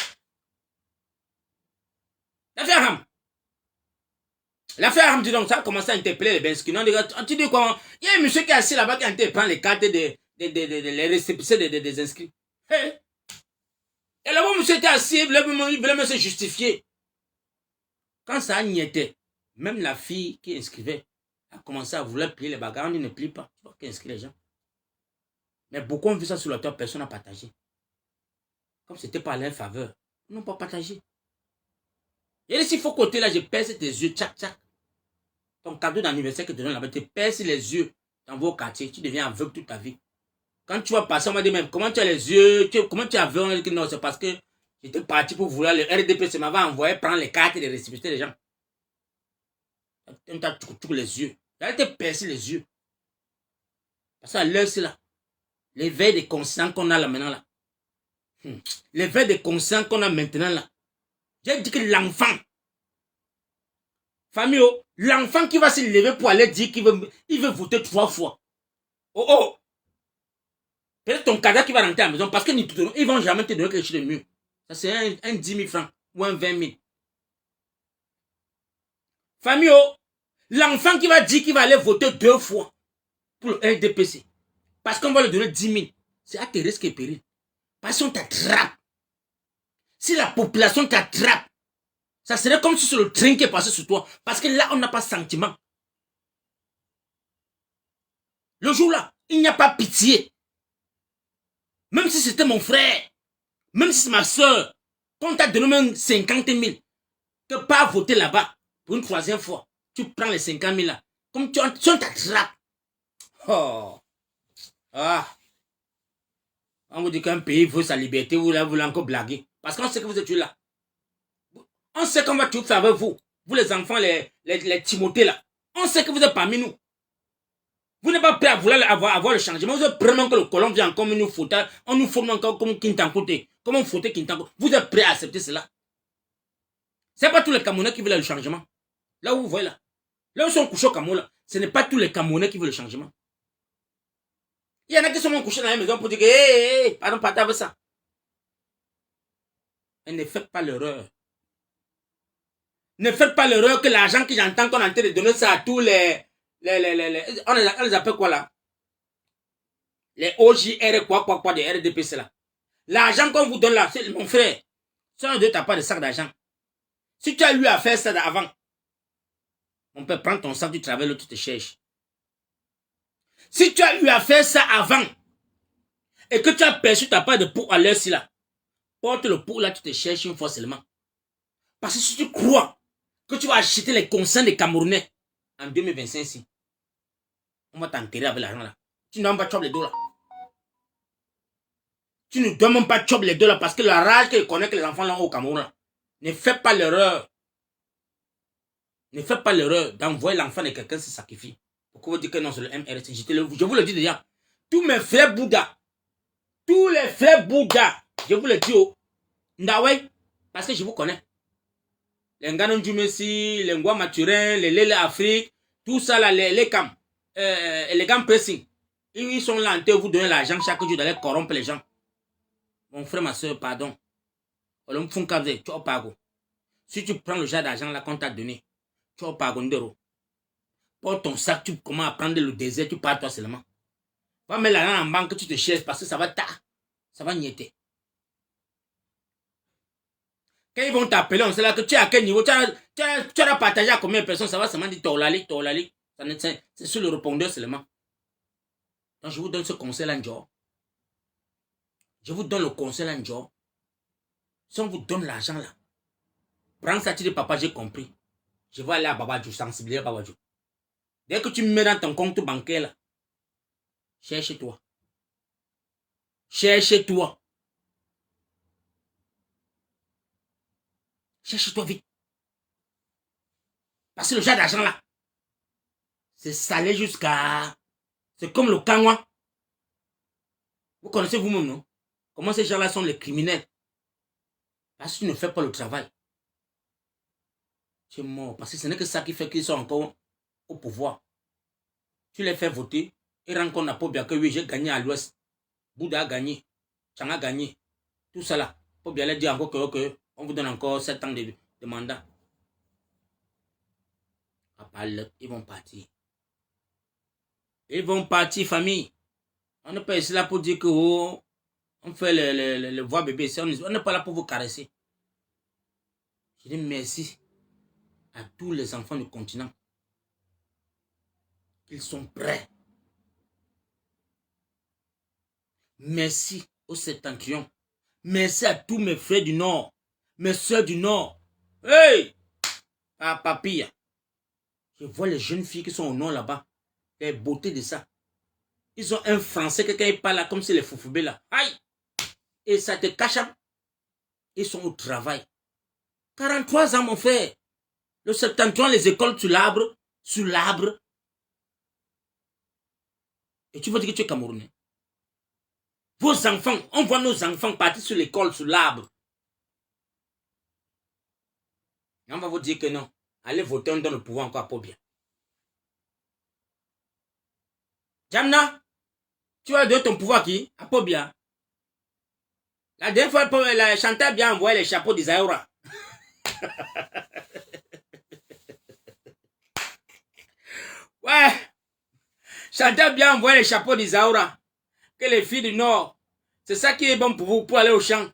L'affaire Ham, dis donc, ça a commencé à interpeller les Benski. Non, tu dis quoi? Il y a un monsieur qui est assis là-bas qui a été prendre les cartes les récépissés des inscrits. Hey. Et là-bas, monsieur était assis, il voulait me se justifier. Quand ça n'y était, même la fille qui inscrivait, a commencé à vouloir plier les bagarres. On dit ne plie pas. Tu vois qu'inscrit les gens. Mais beaucoup ont vu ça sur le toit, personne n'a partagé. Comme c'était pas à leur faveur, ils n'ont pas partagé. Et s'il faut côté là, je perce tes yeux, tchac, tchac. Ton cadeau d'anniversaire que tu donnes là-bas, tu perces les yeux dans vos quartiers, tu deviens aveugle toute ta vie. Quand tu vas passer, on va dire même, comment tu as les yeux, comment tu es aveugle? Non, c'est parce que j'étais parti pour vouloir, le RDP m'avait envoyé prendre les cartes et les récipicer des gens. On t'a tout les yeux. Elle t'a percé les yeux. Parce qu'à l'heure, c'est là. L'éveil des consciences qu'on a là maintenant là. L'éveil des consciences qu'on a maintenant là. J'ai dit que l'enfant, famille, l'enfant qui va se lever pour aller dire qu'il veut voter 3 fois. Oh oh! Peut-être ton cadavre qui va rentrer à la maison parce qu'ils ne vont jamais te donner quelque chose de mieux. Ça c'est un 10 000 francs ou un 20 000. Famille, l'enfant qui va dire qu'il va aller voter 2 fois pour le RDPC parce qu'on va lui donner 10 000. C'est à tes risques et périls. Parce qu'on t'attrape. Si la population t'attrape, ça serait comme si c'est le train qui est passé sur toi. Parce que là, on n'a pas de sentiment. Le jour-là, il n'y a pas pitié. Même si c'était mon frère, même si c'est ma soeur, quand on t'a donné même 50 000, que pas voter là-bas pour une 3e fois, tu prends les 50 000 là. Comme tu t'attrape. Oh. Ah. On vous dit qu'un pays veut sa liberté, vous voulez encore blaguer. Parce qu'on sait que vous êtes là. On sait qu'on va tout faire avec vous. Vous les enfants, les Timothées là. On sait que vous êtes parmi nous. Vous n'êtes pas prêt à vouloir avoir le changement. Vous êtes prêt que le colon vienne comme nous fout. On nous forme encore comme Kintankote. Comme on foutait Kintankote. Vous êtes prêt à accepter cela. Ce n'est pas tous les Camerounais qui veulent le changement. Là où vous voyez là. Là où ils sont couchés au Cameroun là. Ce n'est pas tous les Camerounais qui veulent le changement. Il y en a qui sont couchés dans la maison pour dire que hé, pardon, partez avec ça. Et ne faites pas l'erreur. Ne faites pas l'erreur que l'argent que j'entends qu'on est en train de donner ça à tous les on les appelle quoi là? Les OJR quoi des RDPC là. L'argent qu'on vous donne là, c'est mon frère. Si on ne t'a pas de sac d'argent. Si tu as eu à faire ça avant, on peut prendre ton sac du travail, l'autre te cherche. Si tu as eu à faire ça avant, et que tu as perçu ta part de pour à l'heure ci là, porte le pour là, tu te cherches une fois seulement. Parce que si tu crois que tu vas acheter les consciences des Camerounais en 2025 ici, on va t'enterrer avec l'argent là. Tu n'as pas chop les dos là. Tu ne dois même pas chop les deux là parce que la rage que connaît que les enfants là au Cameroun là. Ne fais pas l'erreur. Ne fais pas l'erreur d'envoyer l'enfant de quelqu'un se sacrifier. Pourquoi vous dites que non, c'est le MRC? Je vous le dis déjà. Tous mes frères Bouddha, tous les frères Bouddha, je vous le dis au Ndaway, parce que je vous connais. Les Nganon du Messi, les Ngwa Maturin, les Lele Afrique, tout ça là, les Cam, les Gam Pressing. Ils sont là en train de vous donner l'argent chaque jour d'aller corrompre les gens. Mon frère, ma soeur, pardon. Si tu prends le genre d'argent là qu'on t'a donné, tu vas pas gondero. Pour ton sac, tu commences à prendre le désert, tu pars toi seulement. Va mettre l'argent en banque, tu te cherches parce que ça va ça va niéter. Quand ils vont t'appeler, on sait là que tu es à quel niveau, tu as partagé à combien de personnes, ça va seulement dire Tolali. C'est sur le répondeur seulement. Donc je vous donne ce conseil là, Njo. Je vous donne le conseil là, Njo. Si on vous donne l'argent là, prends ça, tu dis papa, j'ai compris. Je vais aller à Babadjou, sensibiliser Babadjou. Dès que tu me mets dans ton compte bancaire là, cherche-toi. Cherche-toi. Cherche-toi vite. Parce que le genre d'argent là, c'est salé jusqu'à... C'est comme le Kangwa. Vous connaissez vous-même, non? Comment ces gens-là sont les criminels? Parce que tu ne fais pas le travail. Tu es mort. Parce que ce n'est que ça qui fait qu'ils sont encore au pouvoir. Tu les fais voter et rends compte à Pobia que oui, j'ai gagné à l'ouest. Bouddha a gagné. Chang a gagné. Tout ça là. Pobia leur dit encore que on vous donne encore 7 ans de mandat. Ils vont partir. Ils vont partir, famille. On n'est pas ici là pour dire que oh, on fait le voix bébé. On n'est pas là pour vous caresser. Je dis merci à tous les enfants du continent. qu'ils sont prêts. Merci au Septentrion. Merci à tous mes frères du Nord, mes soeurs du Nord. Hey! Ah, papille. Je vois les jeunes filles qui sont au Nord là-bas. Les beautés de ça. Ils ont un français, quelqu'un qui parle là comme si les foufoubés là. Aïe! Et ça te cache. Ils sont au travail. 43 ans, mon frère. Le Septentrion, les écoles sur l'arbre. Sur l'arbre. Et tu veux dire que tu es Camerounais. Vos enfants, on voit nos enfants partir sur l'école, sur l'arbre. Et on va vous dire que non. Allez voter, on donne le pouvoir encore à Pobia. Jamna, tu vas donner ton pouvoir à qui? À Pobia. La dernière fois, la Chantal bien envoyé les chapeaux d'Isaïra. Ouais. Chantal bien envoyé les chapeaux d'Isaïra. Que les filles du Nord, c'est ça qui est bon pour vous, pour aller au champ.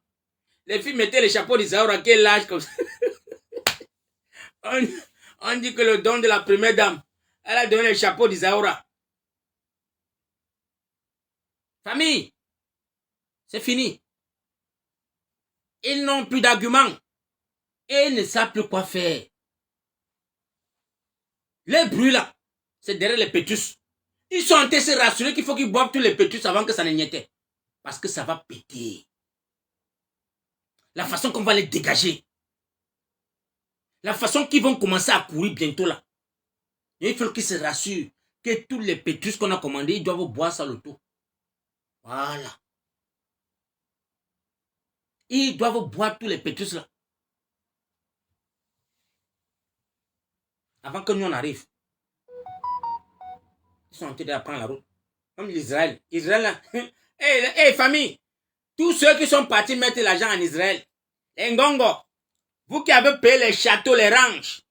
Les filles mettaient les chapeaux d'Isaïra, quel âge comme ça. On dit que le don de la première dame, elle a donné le chapeau d'Isaïra. Famille, c'est fini. Ils n'ont plus d'arguments. Et ils ne savent plus quoi faire. Les bruits là, c'est derrière les pétus. Ils sont en train de se rassurer qu'il faut qu'ils boivent tous les pétus avant que ça ne niette. Parce que ça va péter. La façon qu'on va les dégager. La façon qu'ils vont commencer à courir bientôt là. Et il faut qu'ils se rassurent que tous les pétus qu'on a commandés, ils doivent boire ça le tout. Voilà. Ils doivent boire tous les pétus là. Avant que nous on arrive. Ils sont en train d'apprendre la route. Comme l'Israël. Israël là. Hey, famille. Tous ceux qui sont partis mettre l'argent en Israël. Les Ngongo. Vous qui avez payé les châteaux, les ranges.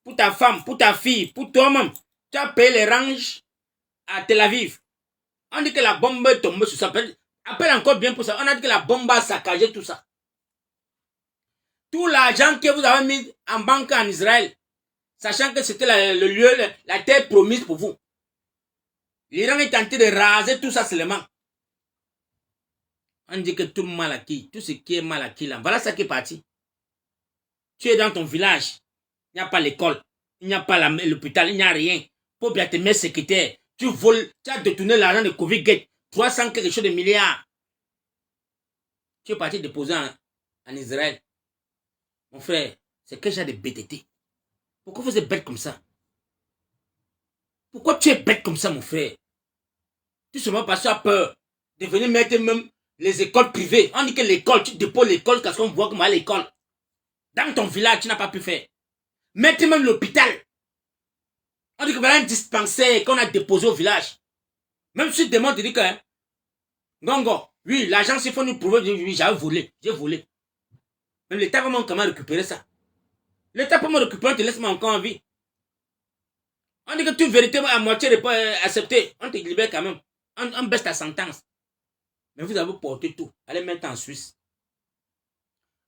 Pour ta femme, pour ta fille, pour toi-même. Tu as payé les ranges à Tel Aviv. On dit que la bombe est tombée sur ça. Appelle encore bien pour ça. On a dit que la bombe a saccagé tout ça. Tout l'argent que vous avez mis en banque en Israël, sachant que c'était le lieu, la terre promise pour vous. L'Iran est tenté de raser tout ça seulement. On dit que tout mal acquis, tout ce qui est mal acquis là, voilà ça qui est parti. Tu es dans ton village, il n'y a pas l'école, il n'y a pas l'hôpital, il n'y a rien. Pour bien te mettre secrétaire, tu voles, tu as détourné l'argent de Covid-Gate, 300 quelque chose de milliards. Tu es parti déposer en Israël. Mon frère, c'est quel genre de bêteté? Pourquoi vous êtes bête comme ça? Pourquoi tu es bête comme ça, mon frère? Tout simplement parce que tu as peur de venir mettre même les écoles privées. On dit que l'école, tu déposes l'école parce qu'on voit comment à l'école. Dans ton village, tu n'as pas pu faire. Mettre même l'hôpital. On dit que voilà un dispensaire qu'on a déposé au village. Même si tu demandes, tu dis que, hein, Gongo, oui, l'agence, il faut nous prouver, oui, j'ai volé. Même l'État va comment récupérer ça. L'État peut me récupérer, on te laisse encore en vie. On dit que toute vérité à moitié n'est pas acceptée. On te libère quand même. On baisse ta sentence. Mais vous avez porté tout. Allez mettre en Suisse.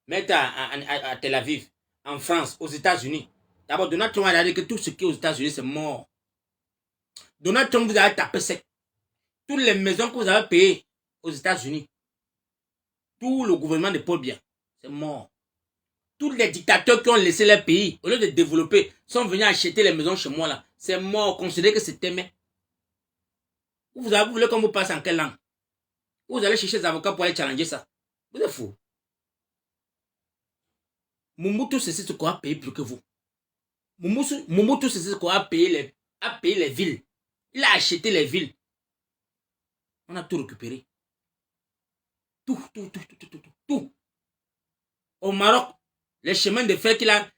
Mettre à Tel Aviv. En France. Aux États-Unis. D'abord, Donald Trump a dit que tout ce qui est aux États-Unis, c'est mort. Donald Trump vous a tapé sec. Toutes les maisons que vous avez payées aux États-Unis. Tout le gouvernement de Paul Biya, c'est mort. Tous les dictateurs qui ont laissé leur pays, au lieu de développer, sont venus acheter les maisons chez moi là. C'est mort. Considérez que c'était mais. Vous voulez qu'on vous passe en quelle langue? Vous allez chercher des avocats pour aller challenger ça. Vous êtes fou. Mobutu, c'est ce qu'on a payé plus que vous. Mobutu, c'est ce qu'on a payé les villes. Il a acheté les villes. On a tout récupéré. Tout. Au Maroc, les chemins de fer qu'il a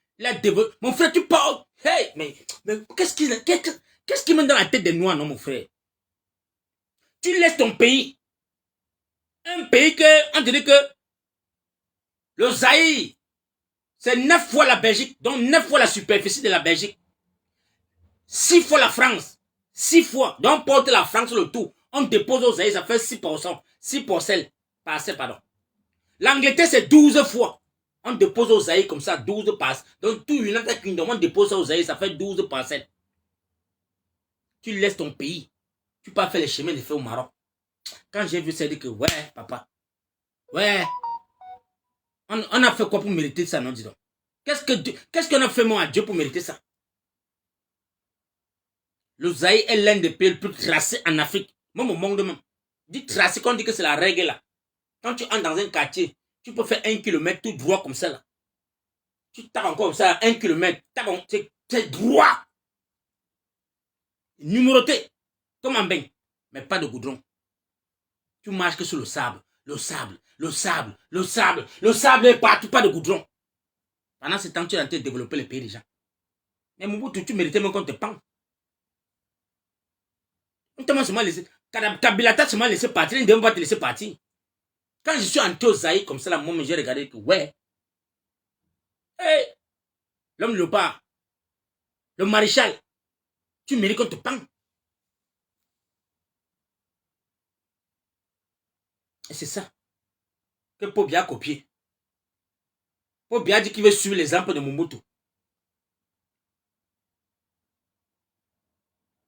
développé. Mon frère, tu parles. Hey, mais qu'est-ce qui mène dans la tête des Noirs, non, mon frère? Tu laisses ton pays. Un pays que, on dirait que le Zaïre, c'est 9 fois la Belgique, donc 9 fois la superficie de la Belgique. 6 fois la France. 6 fois. Donc on porte la France le tout. On dépose au Zaïre, ça fait 6%. 6%. Pardon. L'Angleterre, c'est 12 fois. On dépose au Zaïre comme ça, 12 passes. Donc tout United Kingdom, on dépose au Zaïre, ça fait 12%. Tu laisses ton pays. Tu peux faire les chemins de fer au Maroc. Quand j'ai vu ça, j'ai dit que ouais, papa. Ouais. On a fait quoi pour mériter ça, non, dis donc? Qu'est-ce qu'on a fait, moi, à Dieu pour mériter ça? Le Zaïre est l'un des pays les plus tracés en Afrique. Moi, mon monde même. Dit tracé, quand on dit que c'est la règle là. Quand tu entres dans un quartier, tu peux faire 1 kilomètre tout droit comme ça là. Tu tapes encore comme ça, 1 kilomètre. C'est droit. Numéroté. Comme en bain. Mais pas de goudron. Tu marches que sur le sable. Le sable, le sable, le sable. Le sable est partout, pas de goudron. Pendant ce temps, tu es en train de développer le pays déjà. Mais Mobutu, tu méritais même qu'on te pend. On t'a seulement laissé. Kabila t'a seulement laissé partir. Il ne devait pas te laisser partir. Quand je suis entré au Zaïre comme ça, là, moi, j'ai regardé que, ouais. Hey, l'homme léopard, le maréchal, tu mérites qu'on te pend. Et c'est ça que Pobia a copié. Pobia dit qu'il veut suivre l'exemple de Mobutu.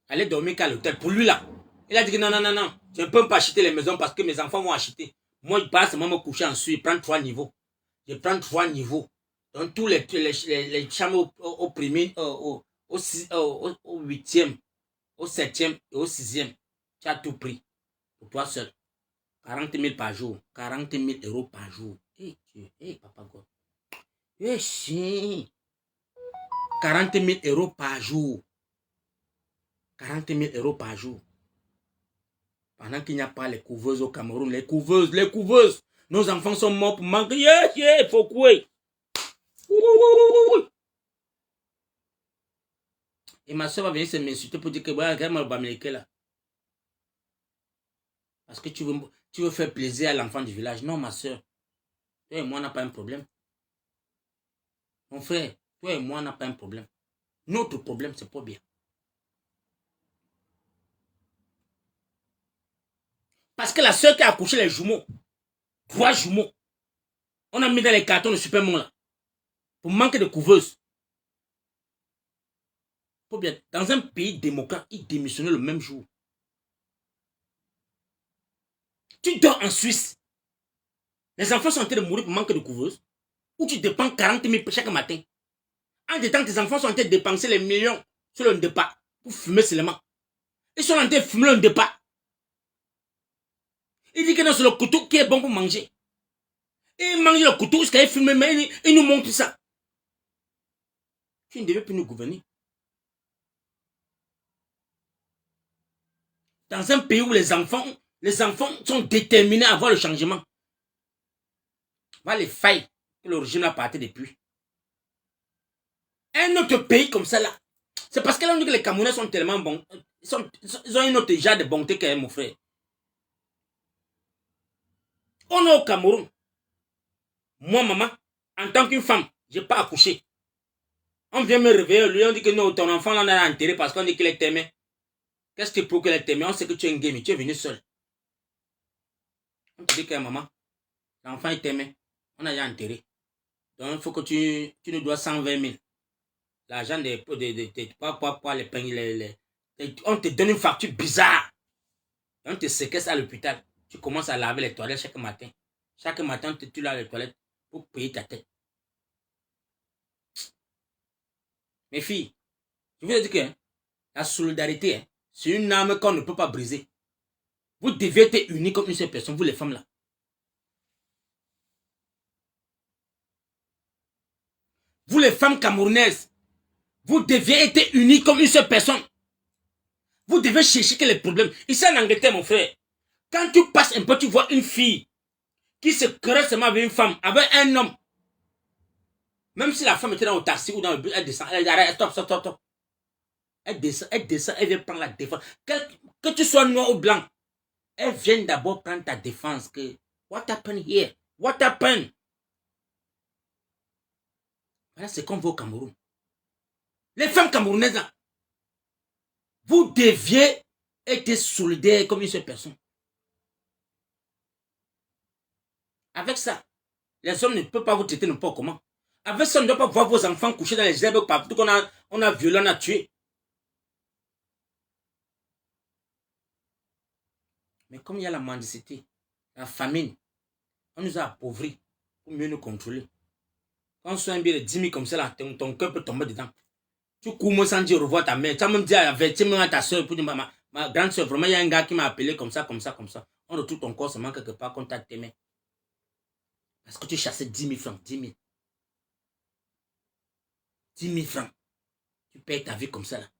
Aller dormir qu'à l'hôtel. Pour lui, là, il a dit que non, non, non, non, je ne peux pas acheter les maisons parce que mes enfants vont acheter. Moi, je passe, moi, me coucher ensuite, je prends 3 niveaux. Je prends 3 niveaux. Donc, tous les chambres au premier, au 8e, au 7e et au 6e, tu as tout pris. Pour toi seul. 40 000 par jour. 40 000 euros par jour. Hé, papa God. Eh, si. 40 000 euros par jour. 40 000 euros par jour. Pendant qu'il n'y a pas les couveuses au Cameroun. Les couveuses, les couveuses. Nos enfants sont morts pour manquer. Il faut couer. Et ma soeur va venir se m'insulter pour dire que regarde-moi le là. Parce que tu veux faire plaisir à l'enfant du village. Non, ma soeur. Toi et moi, on n'a pas un problème. Mon frère, toi et moi, on n'a pas un problème. Notre problème, c'est pas bien. Parce que la soeur qui a accouché les jumeaux, 3 jumeaux, on a mis dans les cartons de supermarché là. Pour manquer de couveuse. Pas bien. Dans un pays démocrate, ils démissionnaient le même jour. Tu dors en Suisse. Les enfants sont en train de mourir pour manque de couveuse. Ou tu dépenses 40 000 chaque matin. En détant, tes enfants sont en train de dépenser les millions sur le départ pour fumer seulement. Ils sont en train de fumer le départ. Il dit que c'est le couteau qui est bon pour manger. Et il mange le couteau jusqu'à fumer, mais il nous montre ça. Tu ne devais plus nous gouverner. Dans un pays où les enfants sont déterminés à voir le changement. Voilà les failles que le régime a parté depuis. Un autre pays comme ça là, c'est parce que là on dit que les Camerounais sont tellement bons. Ils ont une autre genre de bonté qu'un mon frère. On est au Cameroun. Moi, maman, en tant qu'une femme, je n'ai pas accouché. On vient me réveiller, lui, on dit que non, ton enfant là, on a enterré parce qu'on dit qu'il est aimé. Qu'est-ce que pour qu'il est aimé? On sait que tu es un game, tu es venu seul. On te dit que maman, l'enfant est aimé. On a déjà enterré. Donc il faut que tu nous dois 120 000. L'argent des les peignes, on te donne une facture bizarre. On te séquestre à l'hôpital. Tu commences à laver les toilettes chaque matin. Chaque matin, tu laves les toilettes pour payer ta tête. Mes filles, je vous dis que la solidarité, c'est une arme qu'on ne peut pas briser. Vous devez être unis comme une seule personne, vous les femmes là. Vous les femmes camerounaises, vous devez être unis comme une seule personne. Vous devez chercher quel est le problème. Ici en Angleterre, mon frère, quand tu passes un peu, tu vois une fille qui se caresse seulement avec une femme, avec un homme. Même si la femme était dans le taxi ou dans le bus, elle descend, elle arrête, stop. Elle descend, elle vient prendre la défense. Que tu sois noir ou blanc, elle vient d'abord prendre ta défense. Que, what happened here? What happened? Voilà ce qu'on veut au Cameroun. Les femmes camerounaises, là, vous deviez être solidaires comme une seule personne. Avec ça, les hommes ne peuvent pas vous traiter n'importe comment. Avec ça, on ne doit pas voir vos enfants coucher dans les herbes partout qu'on a violé, on a tué. Mais comme il y a la mendicité, la famine, on nous a appauvris pour mieux nous contrôler. Quand on soigne bien les 10 000 comme ça, là, ton cœur peut tomber dedans. Tu cours sans dire au revoir ta mère. Tu as même dit avertir à ta soeur pour dire ma grande soeur, vraiment, il y a un gars qui m'a appelé comme ça. On retrouve ton corps seulement quelque part quand tu as t'aimé. Parce que tu chassais 10 000 francs, 10 000. 10 000 francs. Tu payes ta vie comme ça là.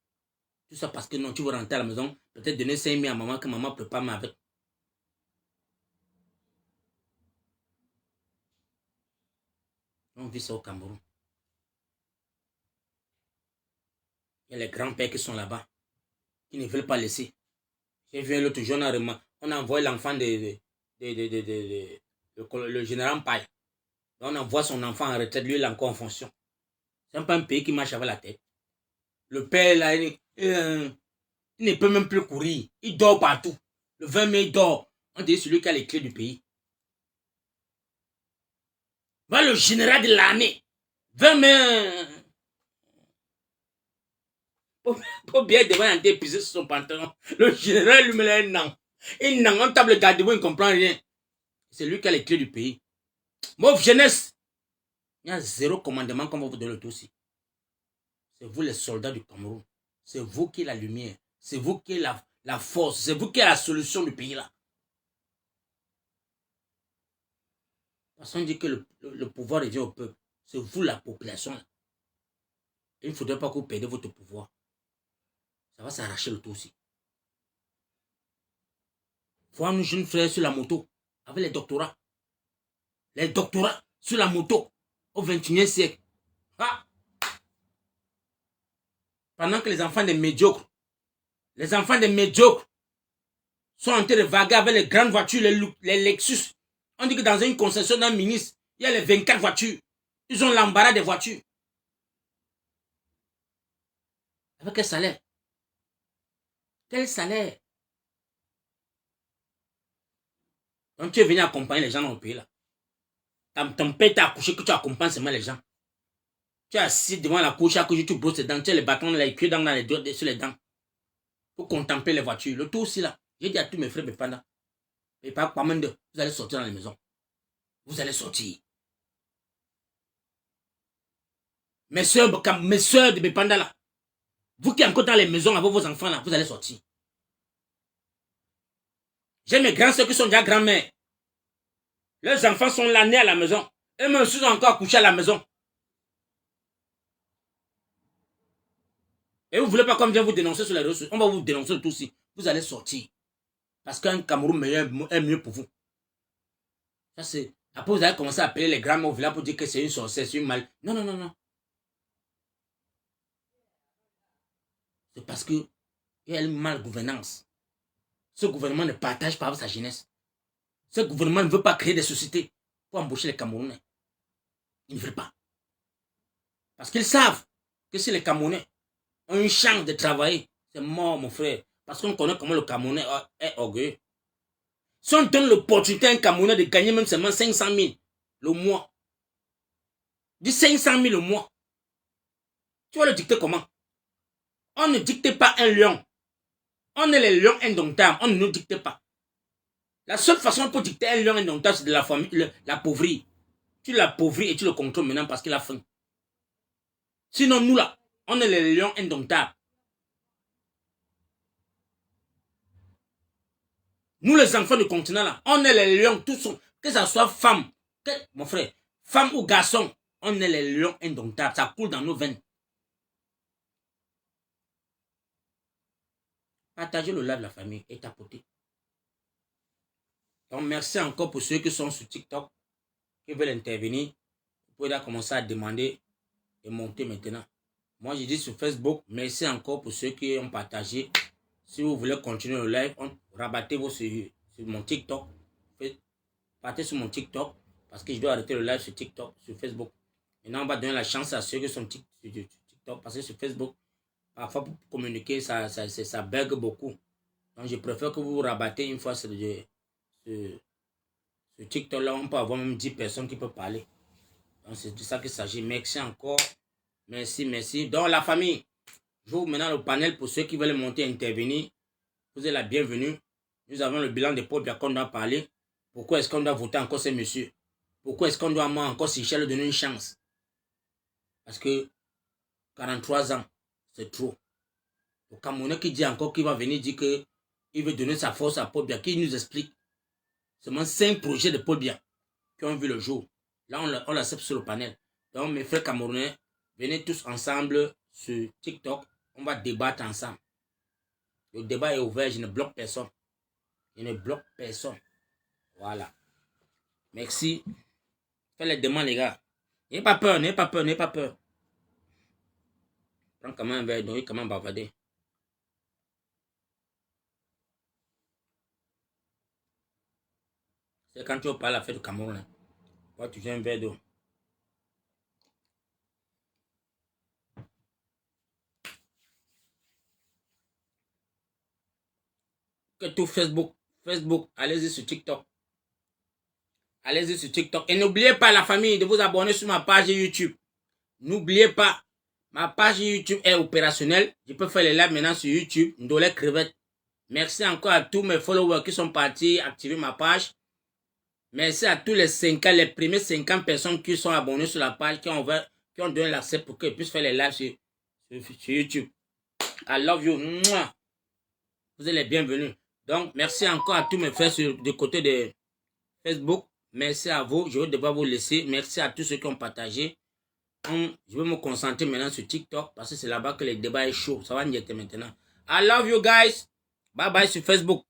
Tout ça parce que non, tu veux rentrer à la maison, peut-être donner 5 000 à maman que maman ne peut pas m'avec. On vit ça au Cameroun. Il y a les grands-pères qui sont là-bas, qui ne veulent pas laisser. J'ai vu l'autre jour, on a envoyé l'enfant le général Paye. On envoie son enfant en retraite, lui il est encore en fonction. C'est pas un pays qui marche avec la tête. Le père là, il ne peut même plus courir. Il dort partout. Le 20 mai, il dort. On dit celui qui a les clés du pays. Va le général de l'armée. 20 mai. Pour bien devant un épisode sur son pantalon. Le général lui met un nan. Il n'a un table gardez-vous, il ne comprend rien. C'est lui qui a les clés du pays. Mauve jeunesse. Il y a 0 commandement qu'on va vous donner le tout aussi. C'est vous les soldats du Cameroun. C'est vous qui êtes la lumière. C'est vous qui êtes la force. C'est vous qui êtes la solution du pays là. Parce qu'on dit que le pouvoir revient au peuple. C'est vous la population là. Il ne faudrait pas que vous perdiez votre pouvoir. Ça va s'arracher le tout aussi. Voir nos jeunes frères sur la moto, avec les doctorats. Les doctorats sur la moto au 21e siècle. Ah! Pendant que les enfants des médiocres sont en train de vaguer avec les grandes voitures, les Lexus. On dit que dans une concession d'un ministre, il y a les 24 voitures. Ils ont l'embarras des voitures. Avec quel salaire? Quel salaire? Donc tu es venu accompagner les gens dans le pays là. Ton père t'a accouché que tu accompagnes seulement les gens. Tu es assis devant la cour, chaque jour tu brosses les dents, tu as les bâtons, les cuirs sur les dents. Pour contempler les voitures. Le tout aussi là. J'ai dit à tous mes frères Bépanda. Et pas mal de. Vous allez sortir dans les maisons. Vous allez sortir. Mes soeurs de Bépanda là. Vous qui êtes encore dans les maisons avec vos enfants là, vous allez sortir. J'ai mes grands soeurs qui sont déjà grand-mères. Leurs enfants sont là nés à la maison. Et moi aussi, je suis encore couché à la maison. Et vous ne voulez pas qu'on vienne vous dénoncer sur les réseaux. On va vous dénoncer tout aussi. Vous allez sortir. Parce qu'un Cameroun meilleur est mieux pour vous. Ça c'est. Après, vous allez commencer à appeler les grands-mères au village pour dire que c'est une sorcière, c'est une mal. Non, non, non, non. C'est parce qu'il y a une malgouvernance. Ce gouvernement ne partage pas avec sa jeunesse. Ce gouvernement ne veut pas créer des sociétés pour embaucher les Camerounais. Ils ne veulent pas. Parce qu'ils savent que si les Camerounais ont une chance de travailler, c'est mort, mon frère. Parce qu'on connaît comment le Camerounais est orgueilleux. Si on donne l'opportunité à un Camerounais de gagner même seulement 500 000 le mois, dis 500 000 le mois, tu vas le dicter comment? On ne dicte pas un lion. On est les lions indomptables. On ne nous dicte pas. La seule façon pour dicter un lion indomptable, c'est de l'appauvrir. Tu l'appauvris et tu le contrôles maintenant parce qu'il a faim. Sinon, nous là, on est les lions indomptables. Nous, les enfants du continent là, on est les lions, tous sont, que ce soit femme, mon frère, femme ou garçon, on est les lions indomptables. Ça coule dans nos veines. Partagez le live de la famille et tapotez. Donc, merci encore pour ceux qui sont sur TikTok, qui veulent intervenir. Vous pouvez là commencer à demander et monter maintenant. Moi, je dis sur Facebook, merci encore pour ceux qui ont partagé. Si vous voulez continuer le live, rabattez-vous sur mon TikTok. Partez sur mon TikTok parce que je dois arrêter le live sur TikTok, sur Facebook. Maintenant, on va donner la chance à ceux qui sont sur TikTok parce que sur Facebook, parfois pour communiquer, ça bug beaucoup. Donc, je préfère que vous vous rabattez une fois sur TikTok. Là, on peut avoir même 10 personnes qui peuvent parler. Donc, c'est de ça qu'il s'agit. Merci encore. Merci, merci. Donc, la famille, j'ouvre maintenant le panel pour ceux qui veulent monter et intervenir. Vous êtes la bienvenue. Nous avons le bilan de Paul Biya qu'on doit parler. Pourquoi est-ce qu'on doit voter encore ces messieurs? Pourquoi est-ce qu'on doit encore Seychelles donner une chance? Parce que 43 ans, c'est trop. Le Camerounais qui dit encore qu'il va venir dire qu'il veut donner sa force à Paul Biya, qui nous explique seulement 5 projets de Paul Biya qui ont vu le jour. Là, on l'accepte sur le panel. Donc, mes frères camerounais, venez tous ensemble sur TikTok. On va débattre ensemble. Le débat est ouvert, je ne bloque personne. Je ne bloque personne. Voilà. Merci. Faites les demandes, les gars. N'ayez pas peur, n'ayez pas peur, n'ayez pas peur. Prends quand même un verre d'eau, quand même bavarder. C'est quand tu parles à la fête du Cameroun. Là. Tu viens un verre d'eau. Que tout Facebook, allez-y sur TikTok. Allez-y sur TikTok. Et n'oubliez pas, la famille, de vous abonner sur ma page YouTube. N'oubliez pas, ma page YouTube est opérationnelle. Je peux faire les lives maintenant sur YouTube. Ndolé Crevette. Merci encore à tous mes followers qui sont partis activer ma page. Merci à tous les 50, les premiers 50 personnes qui sont abonnés sur la page, qui ont donné l'accès pour qu'ils puissent faire les lives sur YouTube. I love you. Mouah. Vous êtes les bienvenus. Donc, merci encore à tous mes frères du côté de Facebook. Merci à vous. Je vais devoir vous laisser. Merci à tous ceux qui ont partagé. Je vais me concentrer maintenant sur TikTok parce que c'est là-bas que le débat est chaud. Ça va m'y être maintenant. I love you guys. Bye bye sur Facebook.